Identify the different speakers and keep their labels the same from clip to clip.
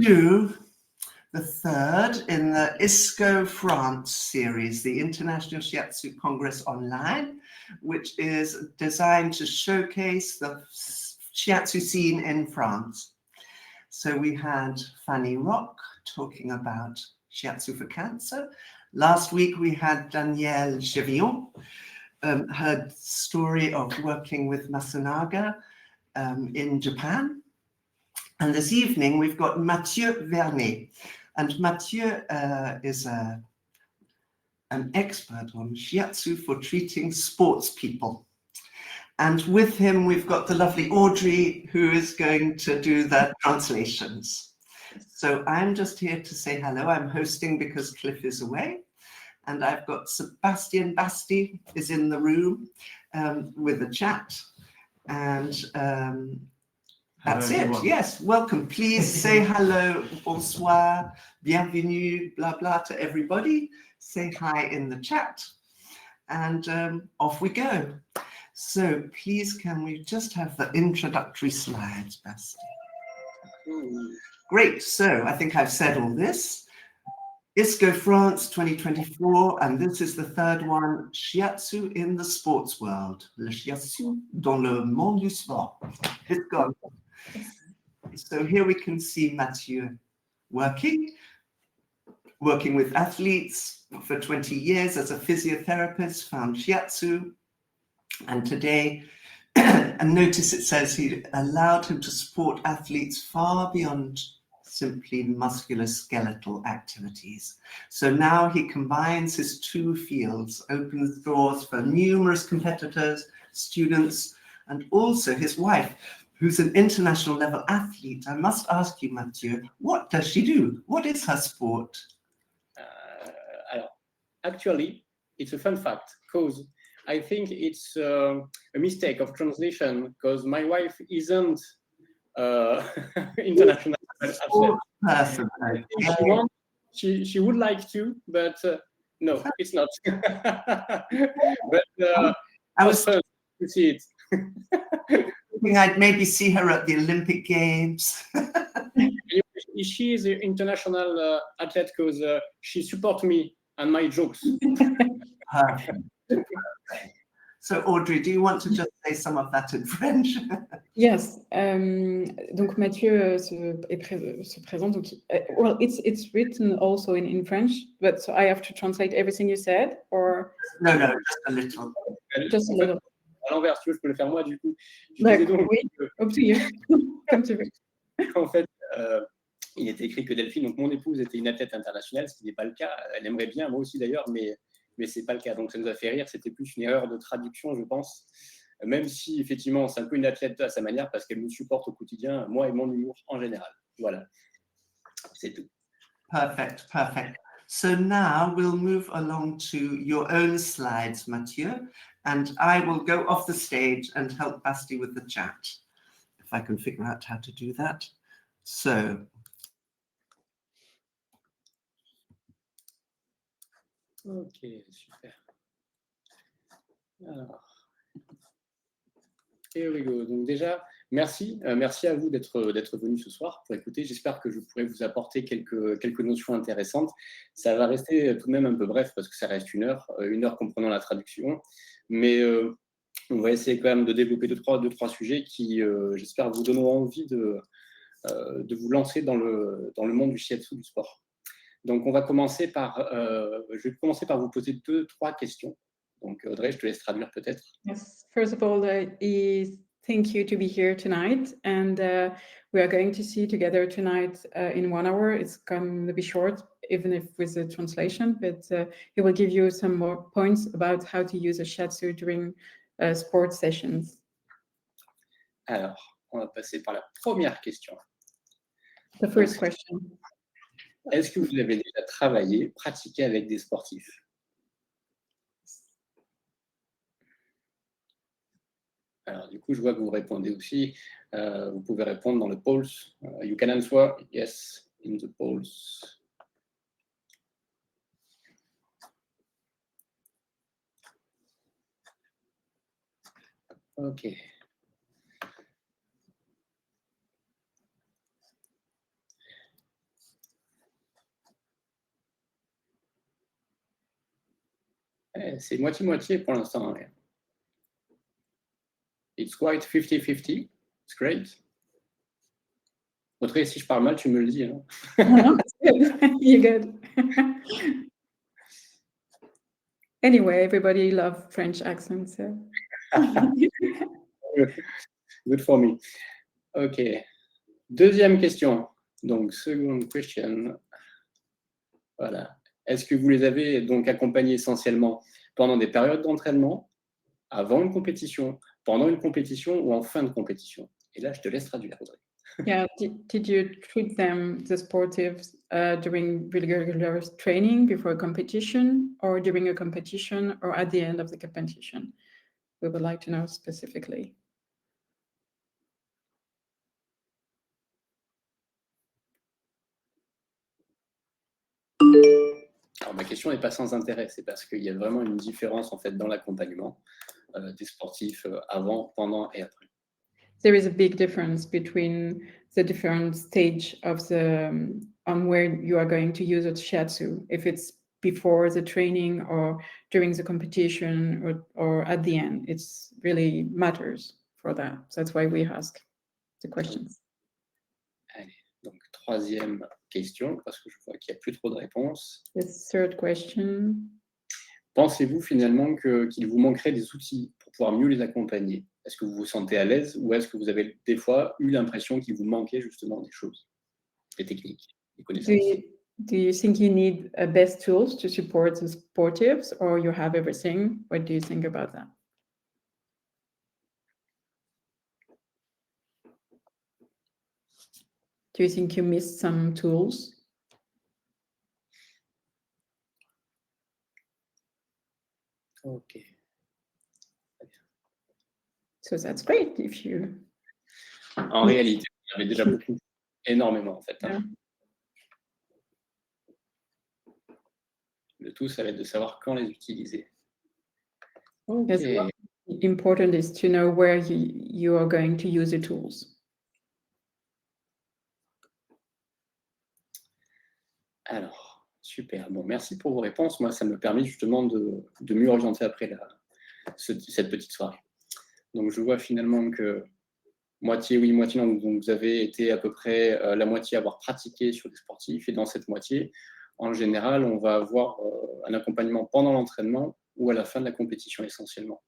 Speaker 1: to the third in the ISCO France series, the International Shiatsu Congress Online, which is designed to showcase the Shiatsu scene in France. So we had Fanny Rock talking about Shiatsu for cancer. Last week we had Danielle Chevillon, her story of working with Masunaga in Japan. And this evening we've got Mathieu Vernet. And Mathieu is an expert on Shiatsu for treating sports people. And with him, we've got the lovely Audrey, who is going to do the translations. So I'm just here to say hello. I'm hosting because Cliff is away. And I've got Sebastian Basti is in the room with the chat. And that's it. Yes, welcome. Please say hello, bonsoir, bienvenue, blah, blah to everybody. Say hi in the chat. And off we go. So please, can we just have the introductory slides, Basti? Great. So I think I've said all this. ISCO France 2024, and this is the third one, Shiatsu in the sports world. Le Shiatsu dans le monde du sport. It's gone. So here we can see Mathieu working with athletes for 20 years as a physiotherapist, found Shiatsu. And today, and notice it says he allowed him to support athletes far beyond simply musculoskeletal activities. So now he combines his two fields, opens doors for numerous competitors, students, and also his wife, who's an international level athlete. I must ask you, Mathieu, what does she do? What is her sport?
Speaker 2: Actually, it's a fun fact, because I think it's a mistake of translation, because my wife isn't international athlete. She would like to, but no, it's not. But
Speaker 1: I was
Speaker 2: to see it.
Speaker 1: thinking I'd maybe see her at the Olympic Games.
Speaker 2: She is an international athlete because she supports me and my jokes.
Speaker 1: So Audrey, do you want to just say some of that in French?
Speaker 3: Yes. Donc Mathieu se présente. Donc, well, it's written also in French, but so I have to translate everything you said, or
Speaker 1: no, just a little.
Speaker 3: Just a little.
Speaker 2: À l'envers, si tu veux, je peux le faire moi du coup.
Speaker 3: Donc, oui, up to you. Comme tu veux.
Speaker 2: En fait, il était écrit que Delphine, donc mon épouse, était une athlète internationale, ce qui n'est pas le cas. Elle aimerait bien, moi aussi d'ailleurs, mais ce n'est pas le cas. Donc ça nous a fait rire. C'était plus une erreur de traduction, je pense. Même si, effectivement, c'est un peu une athlète à sa manière parce qu'elle nous supporte au quotidien, moi et mon humour en général. Voilà. C'est tout.
Speaker 1: Perfect. So now we'll move along to your own slides, Mathieu, and I will go off the stage and help Basti with the chat, if I can figure out how to do that. So.
Speaker 2: Ok, super. Alors, here we go. Donc déjà, merci à vous d'être venu ce soir pour écouter. J'espère que je pourrai vous apporter quelques notions intéressantes. Ça va rester tout de même un peu bref parce que ça reste une heure comprenant la traduction. Mais on va essayer quand même de développer deux, trois sujets qui, j'espère, vous donneront envie de vous lancer dans le monde du shiatsu, du sport. Donc, je vais commencer par vous poser 2-3 questions. Donc, Audrey, je te laisse traduire peut-être.
Speaker 3: Yes. First of all, thank you to be here tonight, and we are going to see together tonight in 1 hour. It's going to be short, even if with the translation, but he will give you some more points about how to use a shiatsu during sports sessions.
Speaker 2: Alors, on va passer par la première question.
Speaker 3: The first question.
Speaker 2: Est-ce que vous avez déjà travaillé, pratiqué avec des sportifs? Alors, du coup, je vois que vous répondez aussi. Vous pouvez répondre dans le polls. You can answer yes in the polls. OK. C'est moitié-moitié pour l'instant. Ouais. It's quite 50-50. It's great. Audrey, si je parle mal, tu me le dis. Hein.
Speaker 3: No, that's good. You're good. Anyway, everybody loves French accents. So.
Speaker 2: Good for me. OK. Deuxième question. Donc, second question. Voilà. Est-ce que vous les avez donc accompagnés essentiellement pendant des périodes d'entraînement, avant une compétition, pendant une compétition ou en fin de compétition? Et là, je te laisse traduire, Audrey.
Speaker 3: Yeah, did you treat them, the sportives, during regular training before a competition, or during a competition, or at the end of the competition? We would like to know specifically.
Speaker 2: Alors, ma question n'est pas sans intérêt, c'est parce qu'il y a vraiment une différence en fait dans l'accompagnement des sportifs avant, pendant et après.
Speaker 3: There is a big difference between the different stage of the on where you are going to use a shiatsu, if it's before the training or during the competition or at the end. It's really matters for that. That's why we ask the questions.
Speaker 2: Allez, donc troisième question, parce que je vois qu'il n'y a plus trop de réponses.
Speaker 3: The third question.
Speaker 2: Pensez-vous finalement qu'il vous manquerait des outils pour pouvoir mieux les accompagner? Est-ce que vous vous sentez à l'aise ou est-ce que vous avez des fois eu l'impression qu'il vous manquait justement des choses, des techniques, des connaissances?
Speaker 3: Do you think you need best tools to support the sportives, or you have everything? What do you think about that? Do you think you missed some tools?
Speaker 2: Ok.
Speaker 3: So that's great if you.
Speaker 2: En réalité, il y en avait déjà beaucoup, énormément en fait. Hein. Le tout, ça va être de savoir quand les utiliser.
Speaker 3: Okay. Important is to know where you are going to use the tools.
Speaker 2: Alors, super. Bon, merci pour vos réponses. Moi, ça me permet justement de mieux orienter après cette petite soirée. Donc, je vois finalement que moitié oui, moitié non. Donc, vous avez été à peu près la moitié à avoir pratiqué sur des sportifs. Et dans cette moitié, en général, on va avoir un accompagnement pendant l'entraînement ou à la fin de la compétition essentiellement.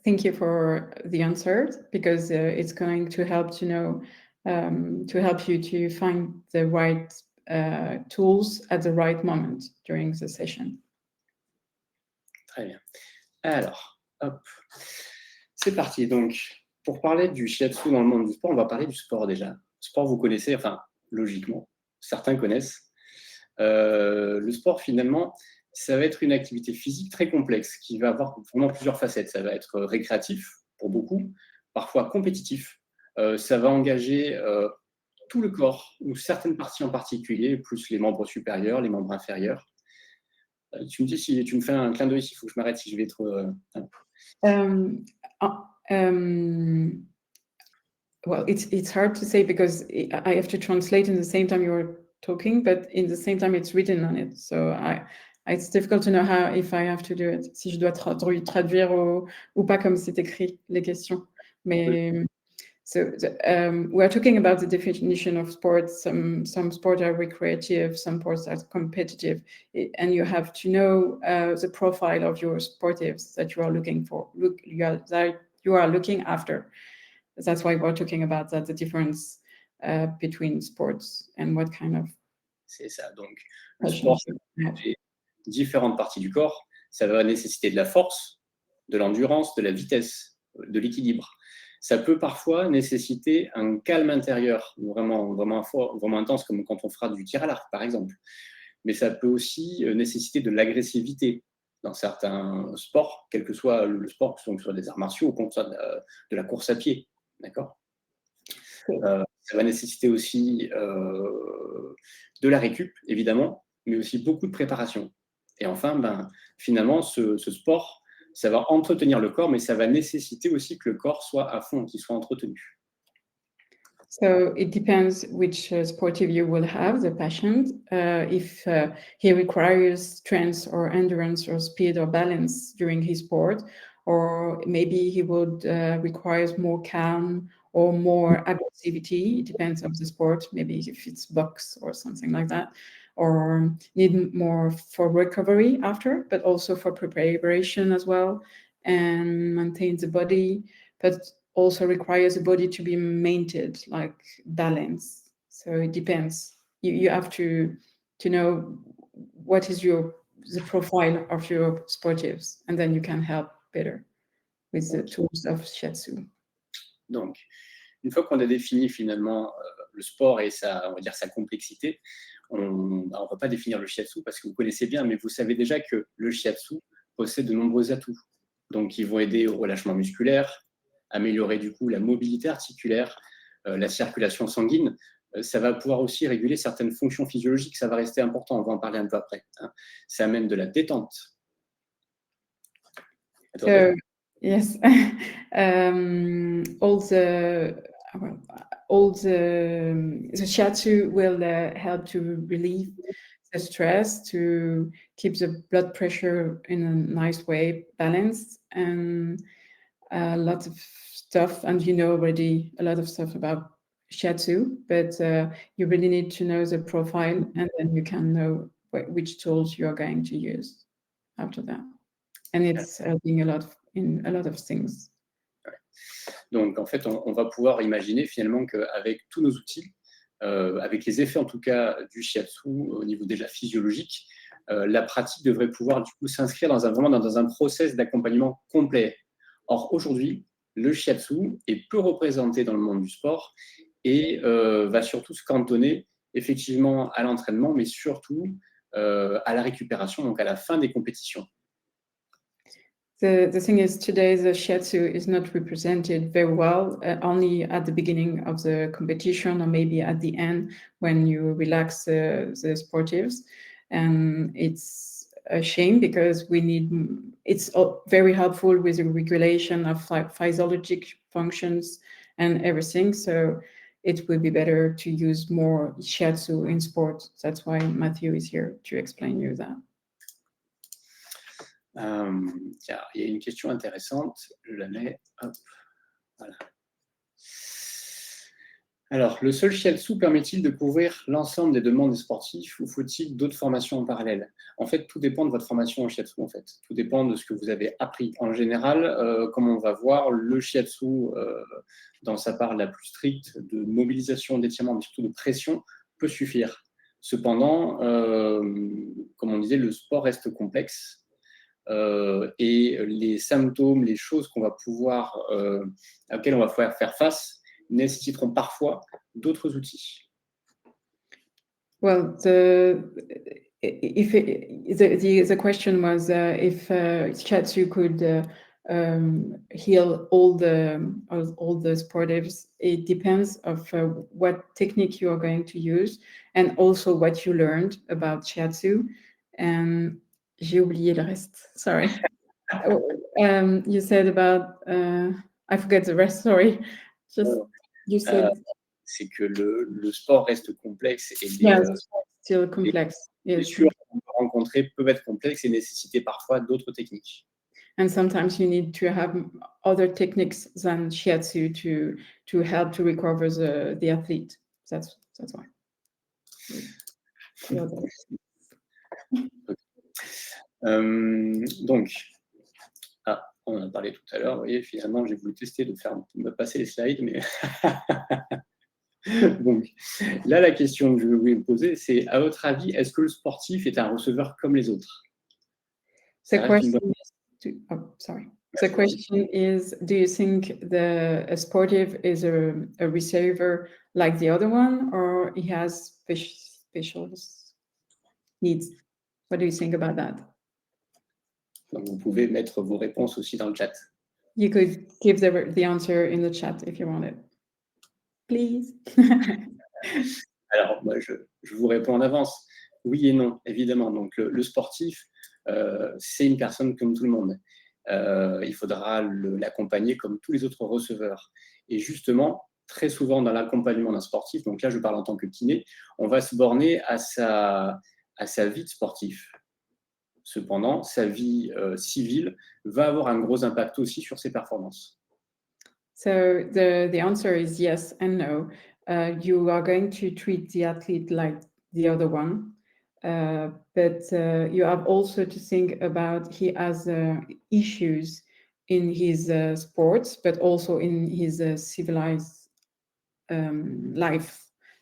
Speaker 3: Thank you for the answers, because it's going to help to know, to help you to find the right tools at the right moment during the session.
Speaker 2: Très bien. Alors, hop, c'est parti. Donc, pour parler du shiatsu dans le monde du sport, on va parler du sport déjà. Le sport, vous connaissez, enfin, logiquement, certains connaissent. Le sport, finalement, ça va être une activité physique très complexe qui va avoir vraiment plusieurs facettes. Ça va être récréatif pour beaucoup, parfois compétitif. Ça va engager tout le corps ou certaines parties en particulier, plus les membres supérieurs, les membres inférieurs. Tu me dis si tu me fais un clin d'œil, s'il faut que je m'arrête, si je vais trop.
Speaker 3: Well, it's hard to say because I have to translate in the same time you're talking, but in the same time it's written on it. So it's difficult to know how, if I have to do it, si je dois traduire ou pas comme c'est écrit les questions. Mais so we're talking about the definition of sports. Some sports are recreative, some sports are competitive, and you have to know the profile of your sportives that you are looking for. That you are looking after. That's why we're talking about that, the difference between sports and what kind of.
Speaker 2: C'est ça. Donc, le sport, c'est différentes parties du corps. Ça va nécessiter de la force, de l'endurance, de la vitesse, de l'équilibre. Ça peut parfois nécessiter un calme intérieur, vraiment fort, vraiment intense, comme quand on fera du tir à l'arc, par exemple. Mais ça peut aussi nécessiter de l'agressivité dans certains sports, quel que soit le sport, que ce soit des arts martiaux ou que ce soit de la course à pied. D'accord ? Ça va nécessiter aussi de la récup, évidemment, mais aussi beaucoup de préparation. Et enfin, finalement, ce sport, ça va entretenir le corps, mais ça va nécessiter aussi que le corps soit à fond, qu'il soit entretenu.
Speaker 3: So it depends which sportive you will have, the patient. If he requires strength or endurance or speed or balance during his sport, or maybe he would requires more calm or more aggressivity. It depends on the sport. Maybe if it's box or something like that, or need more for recovery after, but also for preparation as well, and maintain the body. But also requires the body to be maintained, like balance. So it depends. You have to know what is the profile of your sportives, and then you can help better with the tools of Shiatsu.
Speaker 2: Donc, une fois qu'on a défini finalement le sport et on va dire sa complexité, on ne va pas définir le Shiatsu parce que vous connaissez bien, mais vous savez déjà que le Shiatsu possède de nombreux atouts. Donc, ils vont aider au relâchement musculaire, améliorer du coup la mobilité articulaire, la circulation sanguine. Ça va pouvoir aussi réguler certaines fonctions physiologiques, ça va rester important, on va en parler un peu après. Hein. Ça amène de la détente.
Speaker 3: So, yes, the Shiatsu will help to relieve the stress, to keep the blood pressure in a nice way balanced, and a lot of stuff. And you know already a lot of stuff about Shiatsu, but you really need to know the profile, and then you can know which tools you are going to use after that. And it's helping in a lot of things.
Speaker 2: Donc, en fait, on va pouvoir imaginer finalement qu'avec tous nos outils, avec les effets en tout cas du Shiatsu au niveau déjà physiologique, la pratique devrait pouvoir du coup s'inscrire vraiment dans un process d'accompagnement complet. Or, aujourd'hui, le Shiatsu est peu représenté dans le monde du sport et va surtout se cantonner effectivement à l'entraînement, mais surtout à la récupération, donc à la fin des compétitions.
Speaker 3: The thing is, today the Shiatsu is not represented very well, only at the beginning of the competition or maybe at the end when you relax the sportives. And it's a shame because it's very helpful with the regulation of physiologic functions and everything. So it would be better to use more Shiatsu in sport. That's why Mathieu is here to explain you that.
Speaker 2: Tiens, il y a une question intéressante, je la mets, hop, voilà. Alors, le seul Shiatsu permet-il de couvrir l'ensemble des demandes des sportifs ou faut-il d'autres formations en parallèle? En fait, tout dépend de votre formation en Shiatsu, en fait. Tout dépend de ce que vous avez appris. En général, comme on va voir, le Shiatsu, dans sa part la plus stricte de mobilisation, d'étirement, mais surtout de pression, peut suffire. Cependant, comme on disait, le sport reste complexe. Et les symptômes, les choses qu'on va pouvoir, auxquelles on va pouvoir faire face, nécessiteront parfois d'autres outils.
Speaker 3: Well, the question was if Shiatsu could heal all the sportives. It depends of what technique you are going to use and also what you learned about Shiatsu. And j'ai oublié le reste. Sorry. You said about I forget the rest. Sorry. You said.
Speaker 2: C'est que le sport reste complexe et
Speaker 3: still complex.
Speaker 2: Les blessures qu'on peut rencontrer peuvent être complexes et nécessiter parfois d'autres techniques.
Speaker 3: And sometimes you need to have other techniques than Shiatsu to help to recover the athlete. That's why.
Speaker 2: Donc, on en a parlé tout à l'heure. Vous voyez, finalement, j'ai voulu tester de me passer les slides, mais donc là, la question que je voulais me poser, c'est à votre avis, est-ce que le sportif est un receveur comme les autres?
Speaker 3: The question is, do you think a sportive is a receiver like the other one, or he has special needs? What do you think about that?
Speaker 2: Donc, vous pouvez mettre vos réponses aussi dans le chat.
Speaker 3: You could give the answer in the chat if you want it. Please.
Speaker 2: Alors, moi, je vous réponds en avance. Oui et non, évidemment. Donc, le sportif, c'est une personne comme tout le monde. Il faudra l'accompagner comme tous les autres receveurs. Et justement, très souvent dans l'accompagnement d'un sportif, donc là je parle en tant que kiné, on va se borner à sa vie de sportif. Cependant, sa vie civile va avoir un gros impact aussi sur ses performances.
Speaker 3: So the answer is yes and no. You are going to treat the athlete like the other one, but you have also to think about he has issues in his sports, but also in his civilized life,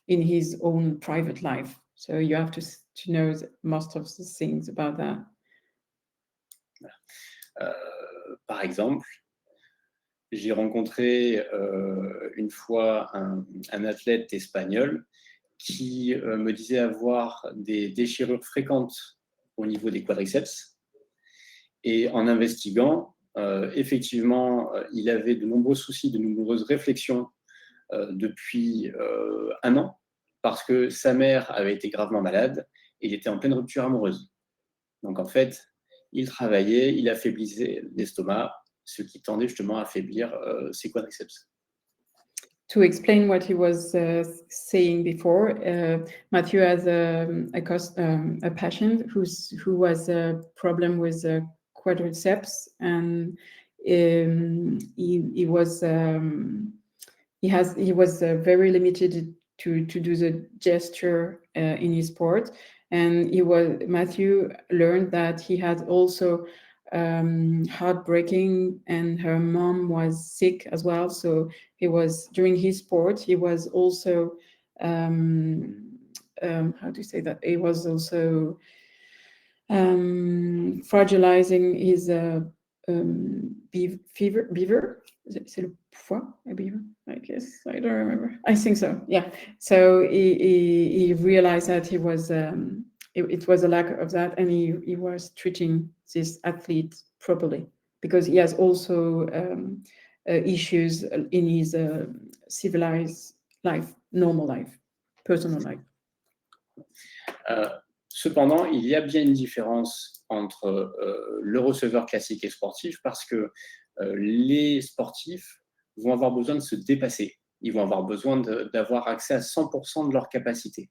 Speaker 3: in his own private life. So you have to know most of the things about that.
Speaker 2: Par exemple, j'ai rencontré une fois un athlète espagnol qui me disait avoir des déchirures fréquentes au niveau des quadriceps. Et en investiguant, effectivement, il avait de nombreux soucis, de nombreuses réflexions depuis 1 an, parce que sa mère avait été gravement malade et il était en pleine rupture amoureuse. Donc en fait, il travaillait, il affaiblissait l'estomac, ce qui tendait justement à affaiblir ses quadriceps.
Speaker 3: To explain what he was saying before, Mathieu has a patient who was a problem with quadriceps, and he was very limited to do the gesture in his sport, and Mathieu learned that he had also heartbreaking, and her mom was sick as well. So he was, during his sport, he was also how do you say that? He was also fragilizing his beaver. C'est le foie, a beaver? I guess, I don't remember. I think so. Yeah. So he realized that he was it was a lack of that, and he was treating this athlete properly, because he has also issues in his civilized life, normal life, personal life.
Speaker 2: Cependant, il y a bien une différence entre le receveur classique et sportif, parce que les sportifs vont avoir besoin de se dépasser. Ils vont avoir besoin d'avoir accès à 100% de leur capacité.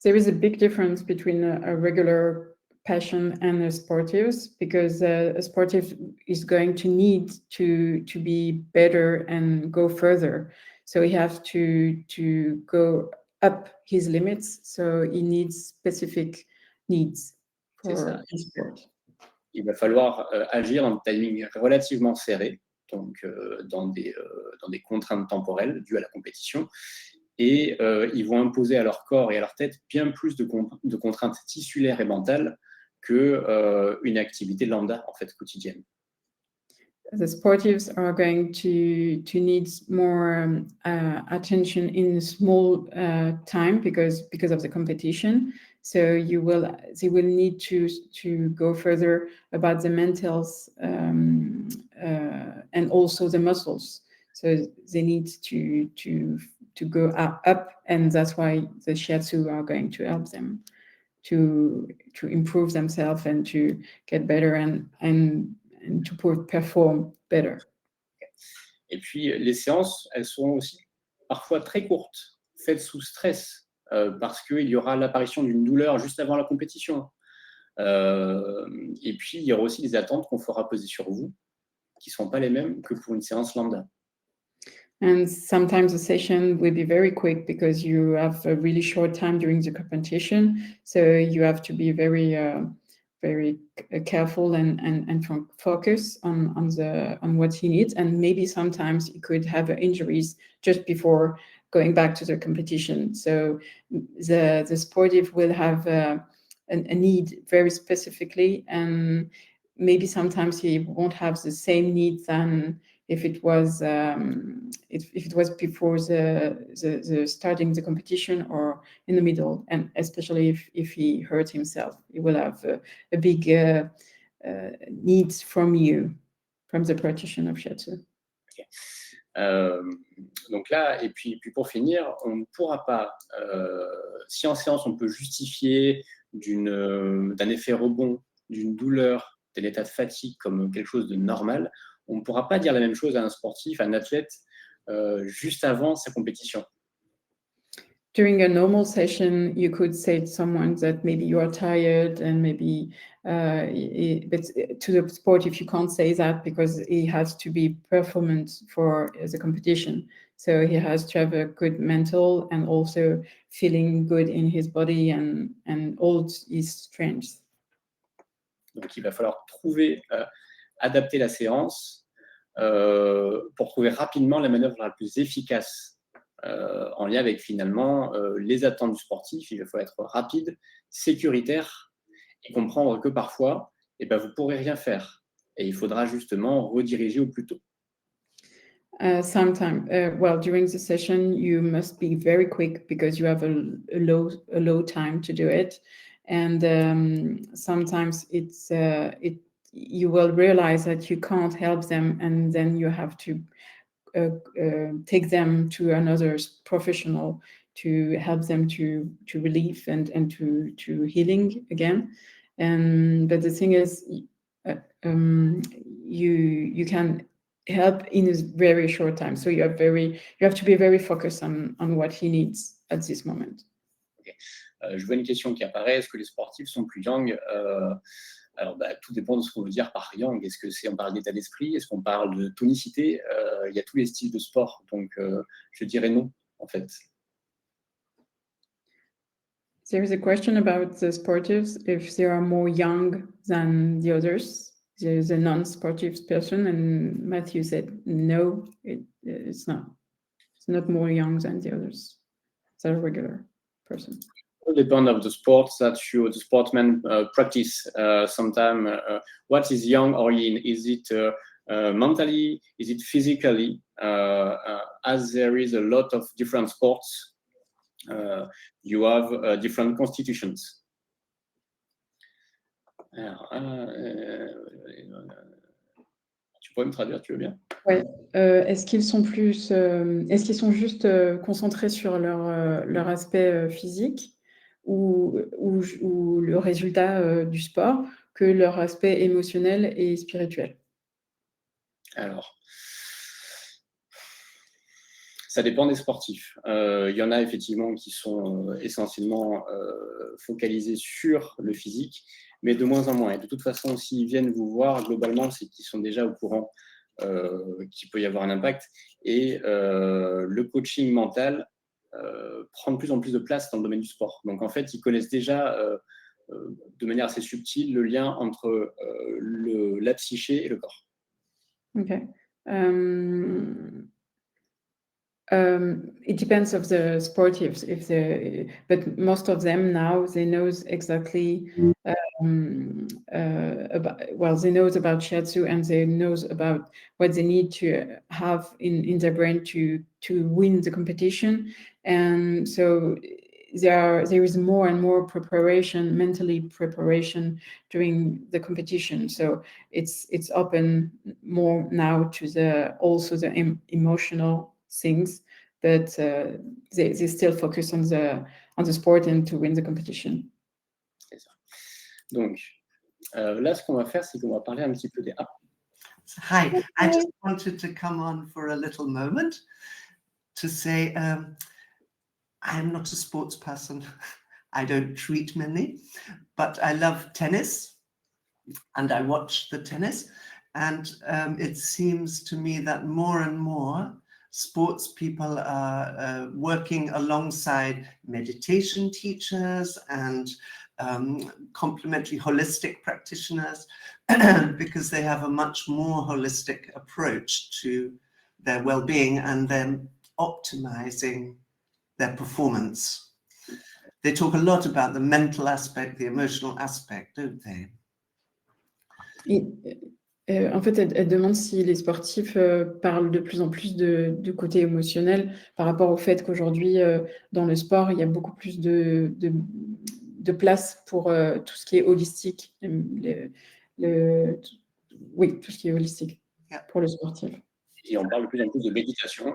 Speaker 3: There is a big difference between a regular passion and a sportive, because a sportive is going to need to be better and go further. So he has to go up his limits. So he needs specific needs for his sport.
Speaker 2: Il va falloir agir en timing relativement serré, donc dans des contraintes temporelles dues à la compétition. Et ils vont imposer à leur corps et à leur tête bien plus de contraintes tissulaires et mentales qu'une activité lambda, en fait, quotidienne.
Speaker 3: The sportives are going to need more attention in small time because of the competition. So they will need to go further about the mentals and also the muscles. So they need to go up, and that's why the Shiatsu are going to help them to improve themselves and to get better and to perform better.
Speaker 2: Et puis, les séances, elles seront aussi parfois très courtes, faites sous stress, parce qu'il y aura l'apparition d'une douleur juste avant la compétition. Et puis, il y aura aussi des attentes qu'on fera peser sur vous, qui ne sont pas les mêmes que pour une séance lambda.
Speaker 3: And sometimes the session will be very quick because you have a really short time during the competition. So you have to be very careful and focus on what he needs. And maybe sometimes he could have injuries just before going back to the competition. So the sportive will have a need very specifically, and maybe sometimes he won't have the same need than if it was before the starting the competition or in the middle, and especially if he hurt himself, he will have a big needs from the practitioner of Shiatsu.
Speaker 2: Okay. Donc là, et puis pour finir, on ne pourra pas, si en séance on peut justifier d'un effet rebond, d'une douleur, d'un état de fatigue comme quelque chose de normal, on ne pourra pas dire la même chose à un sportif, à un athlète juste avant sa compétition.
Speaker 3: During a normal session, you could say to someone that maybe you are tired and maybe, but to the sportive, you can't say that because he has to be performant for the competition. So he has to have a good mental and also feeling good in his body and all his strengths.
Speaker 2: Donc, il va falloir adapter la séance pour trouver rapidement la manœuvre la plus efficace en lien avec finalement les attentes du sportif. Il faut être rapide, sécuritaire et comprendre que parfois, vous ne pourrez rien faire. Et il faudra justement rediriger au plus tôt.
Speaker 3: Sometimes, during the session, you must be very quick because you have a low time to do it. And sometimes you will realize that you can't help them, and then you have to take them to another professional to help them to relief and to healing again. But the thing is, you can help in a very short time. So you have to be very focused on what he needs at this moment.
Speaker 2: Okay. Je vois une question qui apparaît. Est-ce que les sportifs sont plus young? Alors, tout dépend de ce qu'on veut dire par young. Est-ce que on parle d'état d'esprit? Est-ce qu'on parle de tonicité? Il y a tous les styles de sport, donc je dirais non, en fait.
Speaker 3: There is a question about the sportives, if they are more young than the others. There is a non-sportive person, and Mathieu said no, it's not. It's not more young than the others. It's a regular person.
Speaker 2: It depends of the sports that the sportsmen practice. Sometimes, what is young or in? Is it mentally? Is it physically? As there is a lot of different sports, you have different constitutions. Alors, tu pourrais me traduire, tu veux bien?
Speaker 3: Ouais. Est-ce qu'ils sont juste concentrés sur leur aspect physique ou le résultat du sport que leur aspect émotionnel et spirituel?
Speaker 2: Alors, ça dépend des sportifs. Il y en a effectivement qui sont essentiellement focalisés sur le physique, mais de moins en moins. Et de toute façon, s'ils viennent vous voir, globalement, c'est qu'ils sont déjà au courant qu'il peut y avoir un impact. Et le coaching mental prend de plus en plus de place dans le domaine du sport. Donc, en fait, ils connaissent déjà de manière assez subtile le lien entre la psyché et le corps.
Speaker 3: Okay. It depends of the sportives, but most of them now they knows exactly they knows about Shiatsu, and they knows about what they need to have in their brain to win the competition, and so there is more and more mentally preparation during the competition. So it's open more now to the emotional things, but they still focus on the sport and to win the competition.
Speaker 2: C'est ça. Donc, là, ce qu'on va faire, c'est qu'on va parler un petit peu des...
Speaker 1: Hi, I just wanted to come on for a little moment to say I'm not a sports person. I don't treat many, but I love tennis and I watch the tennis. And it seems to me that more and more sports people are working alongside meditation teachers and complementary holistic practitioners because they have a much more holistic approach to their well-being and then optimizing their performance. They talk a lot about the mental aspect, the emotional aspect, don't they?
Speaker 3: En fait, elle demande si les sportifs parlent de plus en plus du côté émotionnel par rapport au fait qu'aujourd'hui, dans le sport, il y a beaucoup plus de place pour tout ce qui est holistique. Oui, tout ce qui est holistique pour le sportif.
Speaker 2: Et on parle de plus en plus de méditation,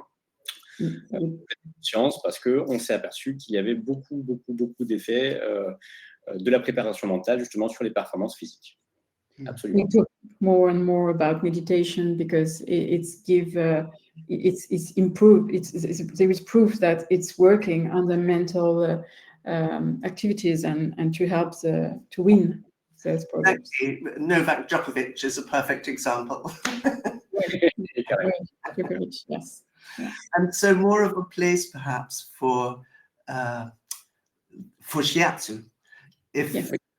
Speaker 2: de science, parce qu'on s'est aperçu qu'il y avait beaucoup d'effets de la préparation mentale, justement, sur les performances physiques. Absolument.
Speaker 3: We talk more and more about meditation because it's give it's improved. There is proof that it's working on the mental activities and to help to win the sports.
Speaker 1: Exactly. Novak Djokovic is a perfect example.
Speaker 3: Djokovic, yes. Yeah.
Speaker 1: And so more of a place perhaps for Shiatsu. If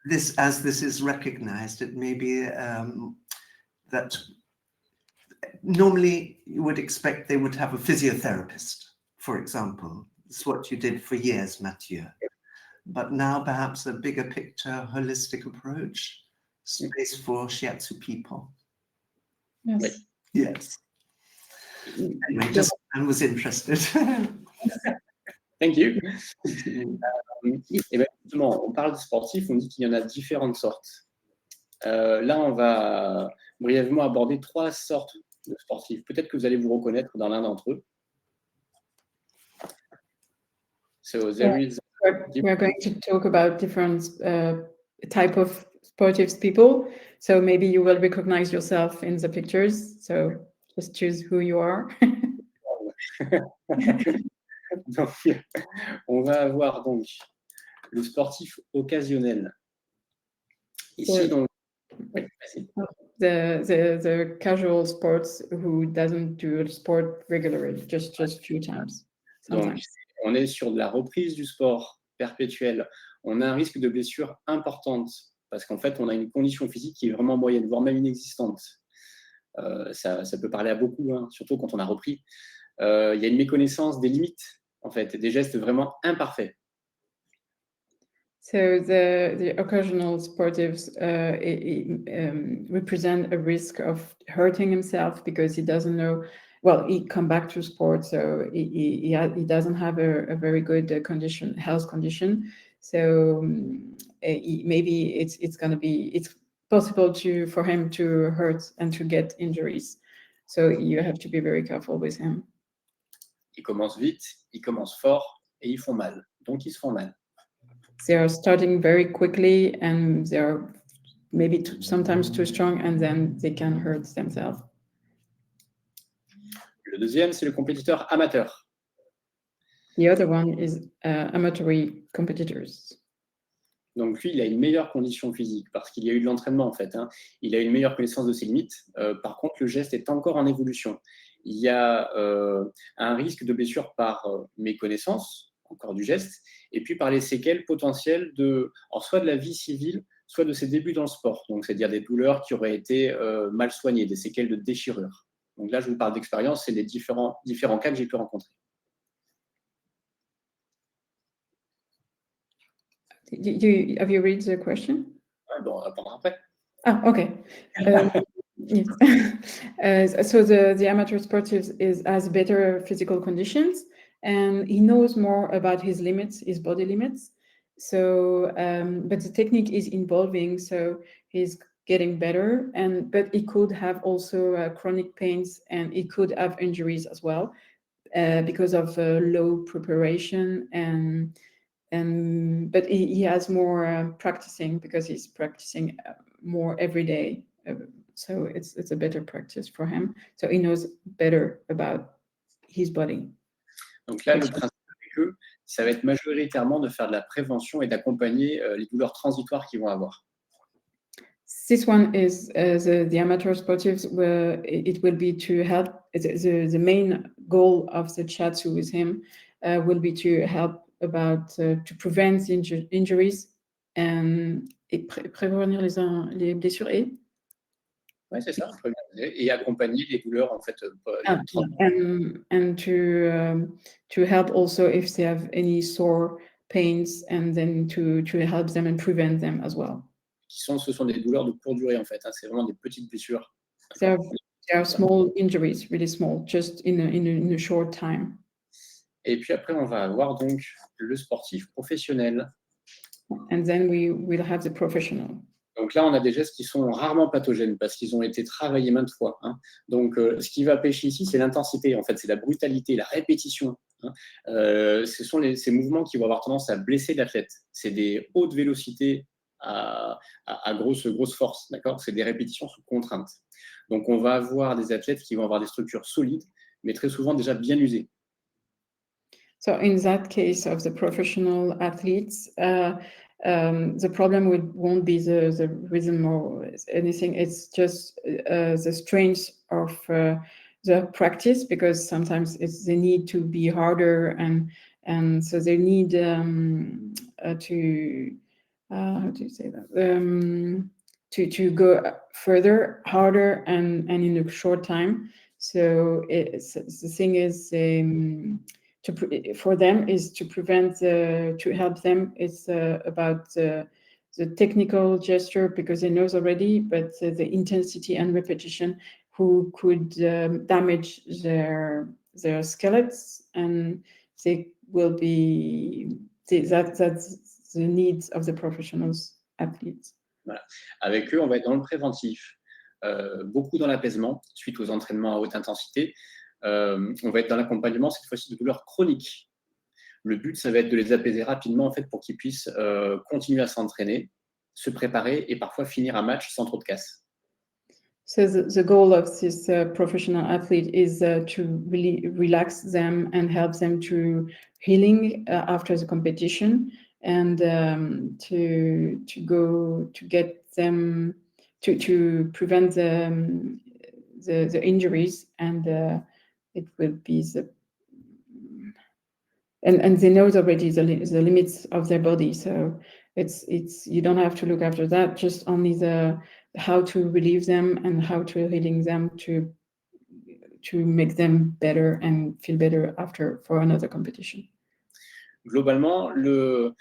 Speaker 3: Yes.
Speaker 1: this is recognized, it may be that normally you would expect they would have a physiotherapist, for example. It's what you did for years, Mathieu. But now perhaps a bigger picture, holistic approach, space for Shiatsu people.
Speaker 3: Yes.
Speaker 1: Yes. Anyway, just I was interested.
Speaker 2: Thank you. Et bien justement, on parle de sportifs, on dit qu'il y en a différentes sortes. Là, on va brièvement aborder 3 sortes de sportifs. Peut-être que vous allez vous reconnaître dans l'un d'entre eux. So there is.
Speaker 3: We're going to talk about different type of sportive people. So maybe you will recognize yourself in the pictures. So just choose who you are.
Speaker 2: Donc, on va avoir donc le sportif occasionnel. Ici, donc, oui, vas-y.
Speaker 3: The casual sports who doesn't do sport regularly, just few times.
Speaker 2: Donc, on est sur de la reprise du sport perpétuelle. On a un risque de blessure importante parce qu'en fait, on a une condition physique qui est vraiment moyenne, voire même inexistante. Ça peut parler à beaucoup, hein, surtout quand on a repris. Il y a une méconnaissance des limites, en fait, des gestes vraiment imparfaits.
Speaker 3: So the occasional sportives represent a risk of hurting himself because he doesn't know. Well, he come back to sport, so he doesn't have a very good health condition. So maybe it's possible for him to hurt and to get injuries. So you have to be very careful with him.
Speaker 2: Ils commencent vite, ils commencent fort et ils font mal. Donc ils se font mal.
Speaker 3: They are starting very quickly and they are maybe sometimes too strong and then they can hurt themselves.
Speaker 2: Le deuxième, c'est le compétiteur amateur.
Speaker 3: The other one is amateur competitors.
Speaker 2: Donc lui, il a une meilleure condition physique parce qu'il y a eu de l'entraînement en fait. Hein. Il a une meilleure connaissance de ses limites. Par contre, le geste est encore en évolution. Il y a un risque de blessure par méconnaissance, encore du geste, et puis par les séquelles potentielles soit de la vie civile, soit de ses débuts dans le sport. Donc, c'est-à-dire des douleurs qui auraient été mal soignées, des séquelles de déchirure. Donc là, je vous parle d'expérience, c'est les différents cas que j'ai pu rencontrer.
Speaker 3: Have you read the question?
Speaker 2: Ouais, bon, on va répondre après.
Speaker 3: Ah, okay. Yes. So the amateur sportive has better physical conditions, and he knows more about his limits, his body limits. So, but the technique is evolving, so he's getting better. But he could have also chronic pains, and he could have injuries as well because of low preparation but he has more practicing because he's practicing more every day. So it's a better practice for him. So he knows better about his body.
Speaker 2: Donc là, le principe avec eux, ça va être majoritairement de faire de la prévention et d'accompagner les douleurs transitoires qu'ils vont avoir.
Speaker 3: This one is the amateur sportives where it will be to help. The main goal of the Shiatsu with him will be to help about to prevent injuries et prévenir les blessures et
Speaker 2: Oui, c'est ça, et accompagner les douleurs en fait.
Speaker 3: And to help also if they have any sore pains and then to help them and prevent them as well.
Speaker 2: Ce sont des douleurs de courte durée en fait, hein, c'est vraiment des petites blessures.
Speaker 3: There are small injuries, really small, just in a short time.
Speaker 2: Et puis après, on va avoir donc le sportif professionnel.
Speaker 3: And then we will have the professional.
Speaker 2: Donc là, on a des gestes qui sont rarement pathogènes parce qu'ils ont été travaillés maintes fois. Hein. Donc, ce qui va pêcher ici, c'est l'intensité. En fait, c'est la brutalité, la répétition. Hein. Ce sont ces mouvements qui vont avoir tendance à blesser l'athlète. C'est des hautes vélocités à grosse force. D'accord ? C'est des répétitions sous contrainte. Donc, on va avoir des athlètes qui vont avoir des structures solides, mais très souvent déjà bien usés.
Speaker 3: So in that case of the professional athletes, the problem won't be the rhythm or anything. It's just the strength of the practice, because sometimes they need to be harder, and so they need to how do you say that? To go further, harder, and in a short time. So the thing is, for them is to prevent to help them is about the technical gesture, because they knows already, but the intensity and repetition who could damage their skeletons, and they will be that's the needs of the professionals athletes.
Speaker 2: Voilà. Avec eux, on va être dans le préventif, beaucoup dans l'apaisement suite aux entraînements à haute intensité. On va être dans l'accompagnement cette fois-ci de douleurs chroniques. Le but, ça va être de les apaiser rapidement en fait, pour qu'ils puissent continuer à s'entraîner, se préparer et parfois finir un match sans trop de casse.
Speaker 3: So the goal of this professional athlete is to really relax them and help them to healing after the competition, and to get them to prevent the injuries, and it will be and they know already the limits of their body, so it's you don't have to look after that, just only how to relieve them and how to healing them to make them better and feel better after for another competition.
Speaker 2: Globalement, le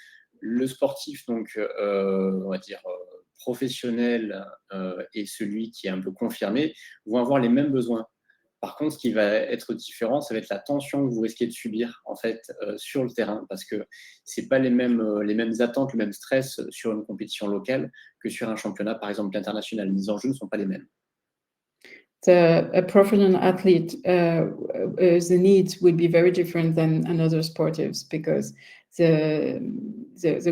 Speaker 2: sportif, donc on va dire professionnel et celui qui est un peu confirmé vont avoir les mêmes besoins. Par contre, ce qui va être différent, ça va être la tension que vous risquez de subir en fait sur le terrain, parce que c'est pas les mêmes attentes, le même stress sur une compétition locale que sur un championnat, par exemple international. Les enjeux ne sont pas les mêmes.
Speaker 3: A professional athlete, the needs will be very different than another sportives, because the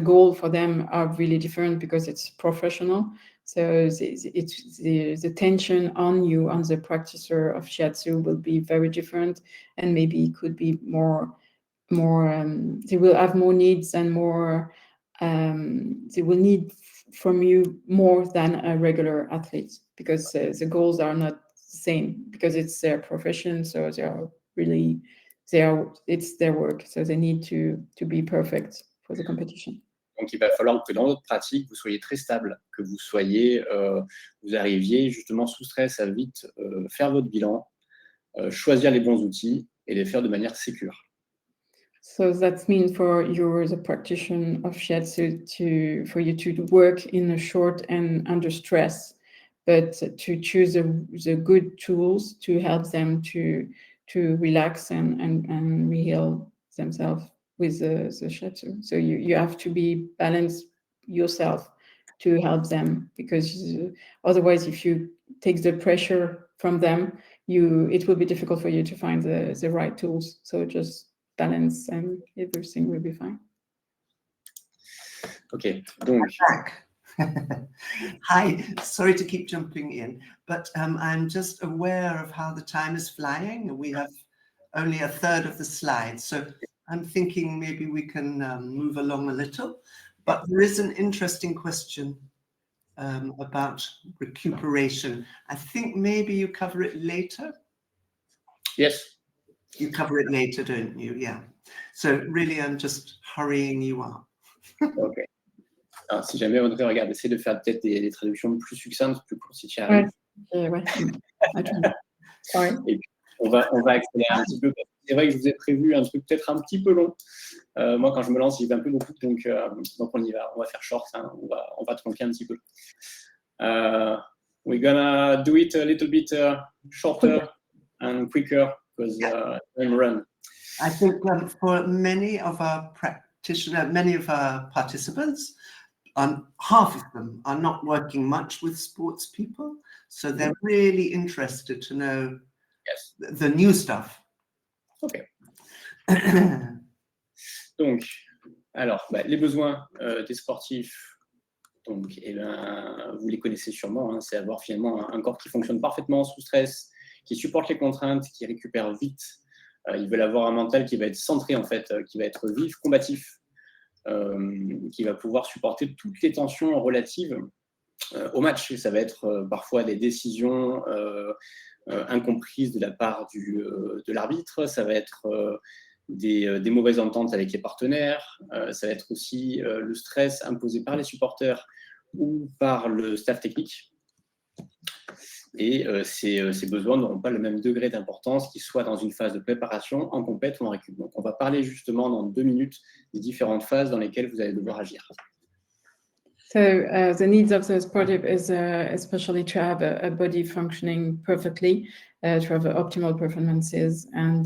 Speaker 3: goal for them are really different, because it's professional. So the tension on you, on the practicer of Shiatsu, will be very different, and maybe it could be more. They will have more needs and more. They will need from you more than a regular athlete, because the goals are not the same, because it's their profession. So it's their work. So they need to be perfect for the competition.
Speaker 2: Donc, il va falloir que dans votre pratique, vous soyez très stable, que vous arriviez justement sous stress à vite faire votre bilan, choisir les bons outils et les faire de manière sécure.
Speaker 3: So that means for you, the practitioner of Shiatsu, for you to work in a short and under stress, but to choose the good tools to help them to relax and heal themselves with the Shiatsu. So you have to be balanced yourself to help them, because otherwise, if you take the pressure from them, it will be difficult for you to find the right tools. So just balance and everything will be fine.
Speaker 2: Okay, donc.
Speaker 1: Hi, sorry to keep jumping in, but I'm just aware of how the time is flying, and we have only a third of the slides. So I'm thinking maybe we can move along a little, but there is an interesting question about recuperation. I think maybe you cover it later.
Speaker 2: Yes.
Speaker 1: You cover it later, don't you? Yeah. So really, I'm just hurrying you up.
Speaker 2: Okay. Alors, si jamais Audrey regarde, essaie de faire peut-être des traductions plus succinctes, plus courtes si tu y arrives.
Speaker 3: Ouais. Sorry.
Speaker 2: Et puis, on va accélérer un petit peu. C'est vrai que je vous ai prévu un truc peut-être un petit peu long. Moi, quand je me lance, j'y vais un peu beaucoup, donc on y va. On va faire short, hein. On va tronquer un petit peu. We're gonna do it a little bit shorter and quicker, because time run.
Speaker 1: I think for many of our participants, half of them are not working much with sports people, so they're really interested to know the new stuff.
Speaker 2: Ok. Donc, alors, les besoins des sportifs, donc, vous les connaissez sûrement, hein, c'est avoir finalement un corps qui fonctionne parfaitement sous stress, qui supportent les contraintes, qui récupèrent vite. Ils veulent avoir un mental qui va être centré, en fait, qui va être vif, combatif, qui va pouvoir supporter toutes les tensions relatives au match. Ça va être parfois des décisions incomprises de la part de l'arbitre, ça va être des mauvaises ententes avec les partenaires, ça va être aussi le stress imposé par les supporters ou par le staff technique. Et ces besoins n'auront pas le même degré d'importance qu'ils soient dans une phase de préparation, en compète ou en récup. Donc on va parler justement dans 2 minutes des différentes phases dans lesquelles vous allez devoir agir.
Speaker 3: So the needs of the sportive is especially to have a body functioning perfectly, to have optimal performances, and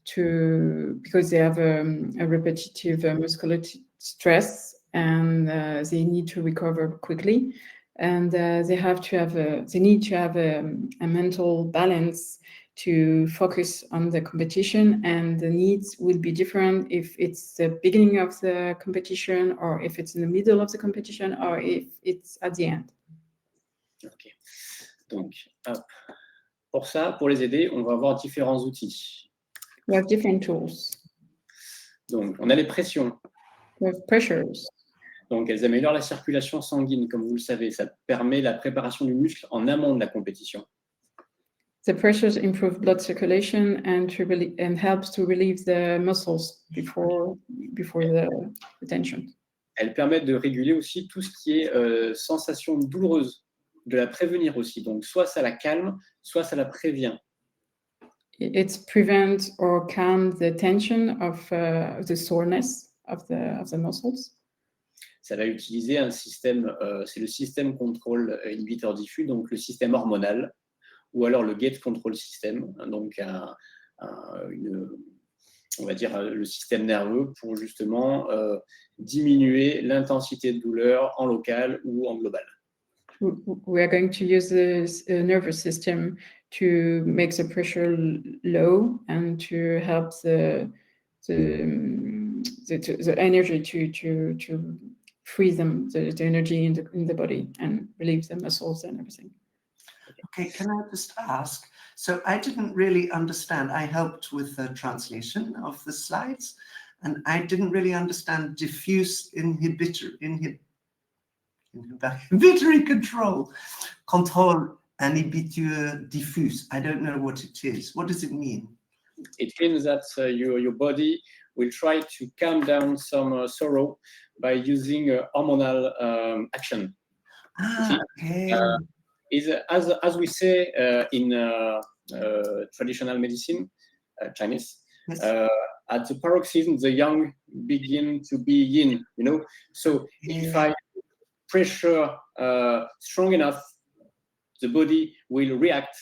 Speaker 3: because they have a repetitive muscular stress, and they need to recover quickly, and they need to have a mental balance to focus on the competition, and the needs will be different if it's the beginning of the competition, or if it's in the middle of the competition, or if it's at the end.
Speaker 2: Ok. Donc, hop. Pour ça, pour les aider, on va avoir différents outils.
Speaker 3: We have different tools.
Speaker 2: Donc, on a les pressions.
Speaker 3: We have pressures.
Speaker 2: Donc, elles améliorent la circulation sanguine, comme vous le savez. Ça permet la préparation du muscle en amont de la compétition.
Speaker 3: The pressures improve blood circulation and helps to relieve the muscles before the tension.
Speaker 2: Elles permettent de réguler aussi tout ce qui est sensation douloureuse, de la prévenir aussi. Donc, soit ça la calme, soit ça la prévient.
Speaker 3: It prevents or calms the tension of the soreness of the muscles.
Speaker 2: Ça va utiliser un système, c'est le système contrôle inhibiteur diffus, donc le système hormonal, ou alors le gate control system, donc on va dire le système nerveux pour justement diminuer l'intensité de douleur en local ou en global.
Speaker 3: We are going to use this nervous system to make the pressure low and to help the energy to free the energy in the body and relieve the muscles and everything.
Speaker 1: Okay, can I just ask? So I didn't really understand. I helped with the translation of the slides, and I didn't really understand diffuse inhibitory control. Control inhibiteur diffuse. I don't know what it is. What does it mean?
Speaker 2: It means that your body will try to calm down some sorrow by using hormonal action.
Speaker 1: Okay.
Speaker 2: Is as we say in traditional medicine, Chinese,
Speaker 1: Yes.
Speaker 2: at the paroxysm, the yang begin to be yin, you know. So if I pressure strong enough, the body will react.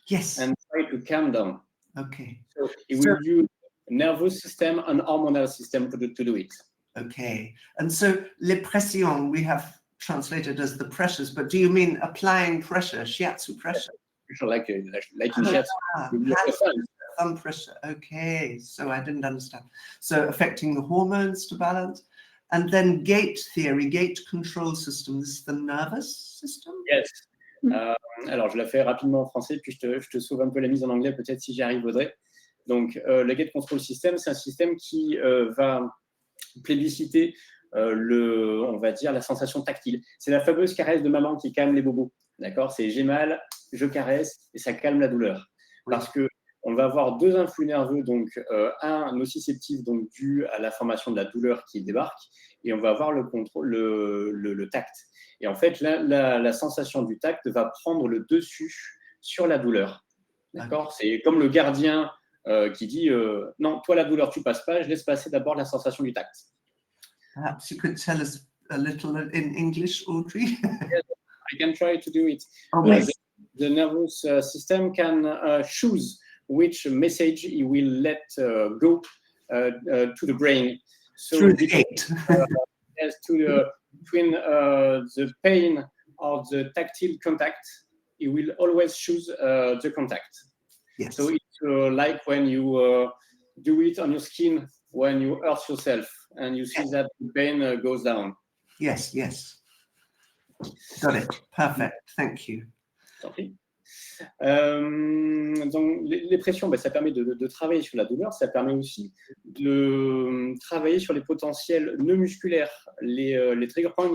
Speaker 1: Yes.
Speaker 2: And try to calm down.
Speaker 1: Okay.
Speaker 2: So it will use nervous system and hormonal system to do it.
Speaker 1: Okay. And so les pressions we have translated as the pressures, but do you mean applying pressure, shiatsu pressure?
Speaker 2: Like in shiatsu.
Speaker 1: Thumb pressure. Okay. So I didn't understand. So affecting the hormones to balance. And then gate theory, gate control system. This is the nervous system?
Speaker 2: Yes. Alors, je la fais rapidement en français, puis je te sauve un peu la mise en anglais, peut-être si j'y arrive, Audrey. Donc, le gate control system, c'est un système qui va plébisciter on va dire, la sensation tactile. C'est la fameuse caresse de maman qui calme les bobos. D'accord ? C'est j'ai mal, je caresse, et ça calme la douleur. Oui. Parce que on va avoir deux influx nerveux, donc un nociceptif, donc dû à la formation de la douleur qui débarque, et on va avoir le contrôle, le tact. Et en fait, la sensation du tact va prendre le dessus sur la douleur. D'accord ? C'est comme le gardien qui dit non, toi la douleur tu passes pas, je laisse passer d'abord la sensation du tact.
Speaker 1: Perhaps you could tell us a little in English, Audrey.
Speaker 2: Yes, I can try to do it. The nervous system can choose which message he will let go to the brain. So
Speaker 1: through the gate.
Speaker 2: Yes, between the pain of the tactile contact, he will always choose the contact.
Speaker 1: Yes.
Speaker 2: So it's like when you do it on your skin when you hurt yourself and you see that the pain goes down.
Speaker 1: Yes, yes. Got it. Perfect. Thank you.
Speaker 2: Okay. Donc, les pressions, ça permet de travailler sur la douleur, ça permet aussi de travailler sur les potentiels nœuds musculaires, les trigger points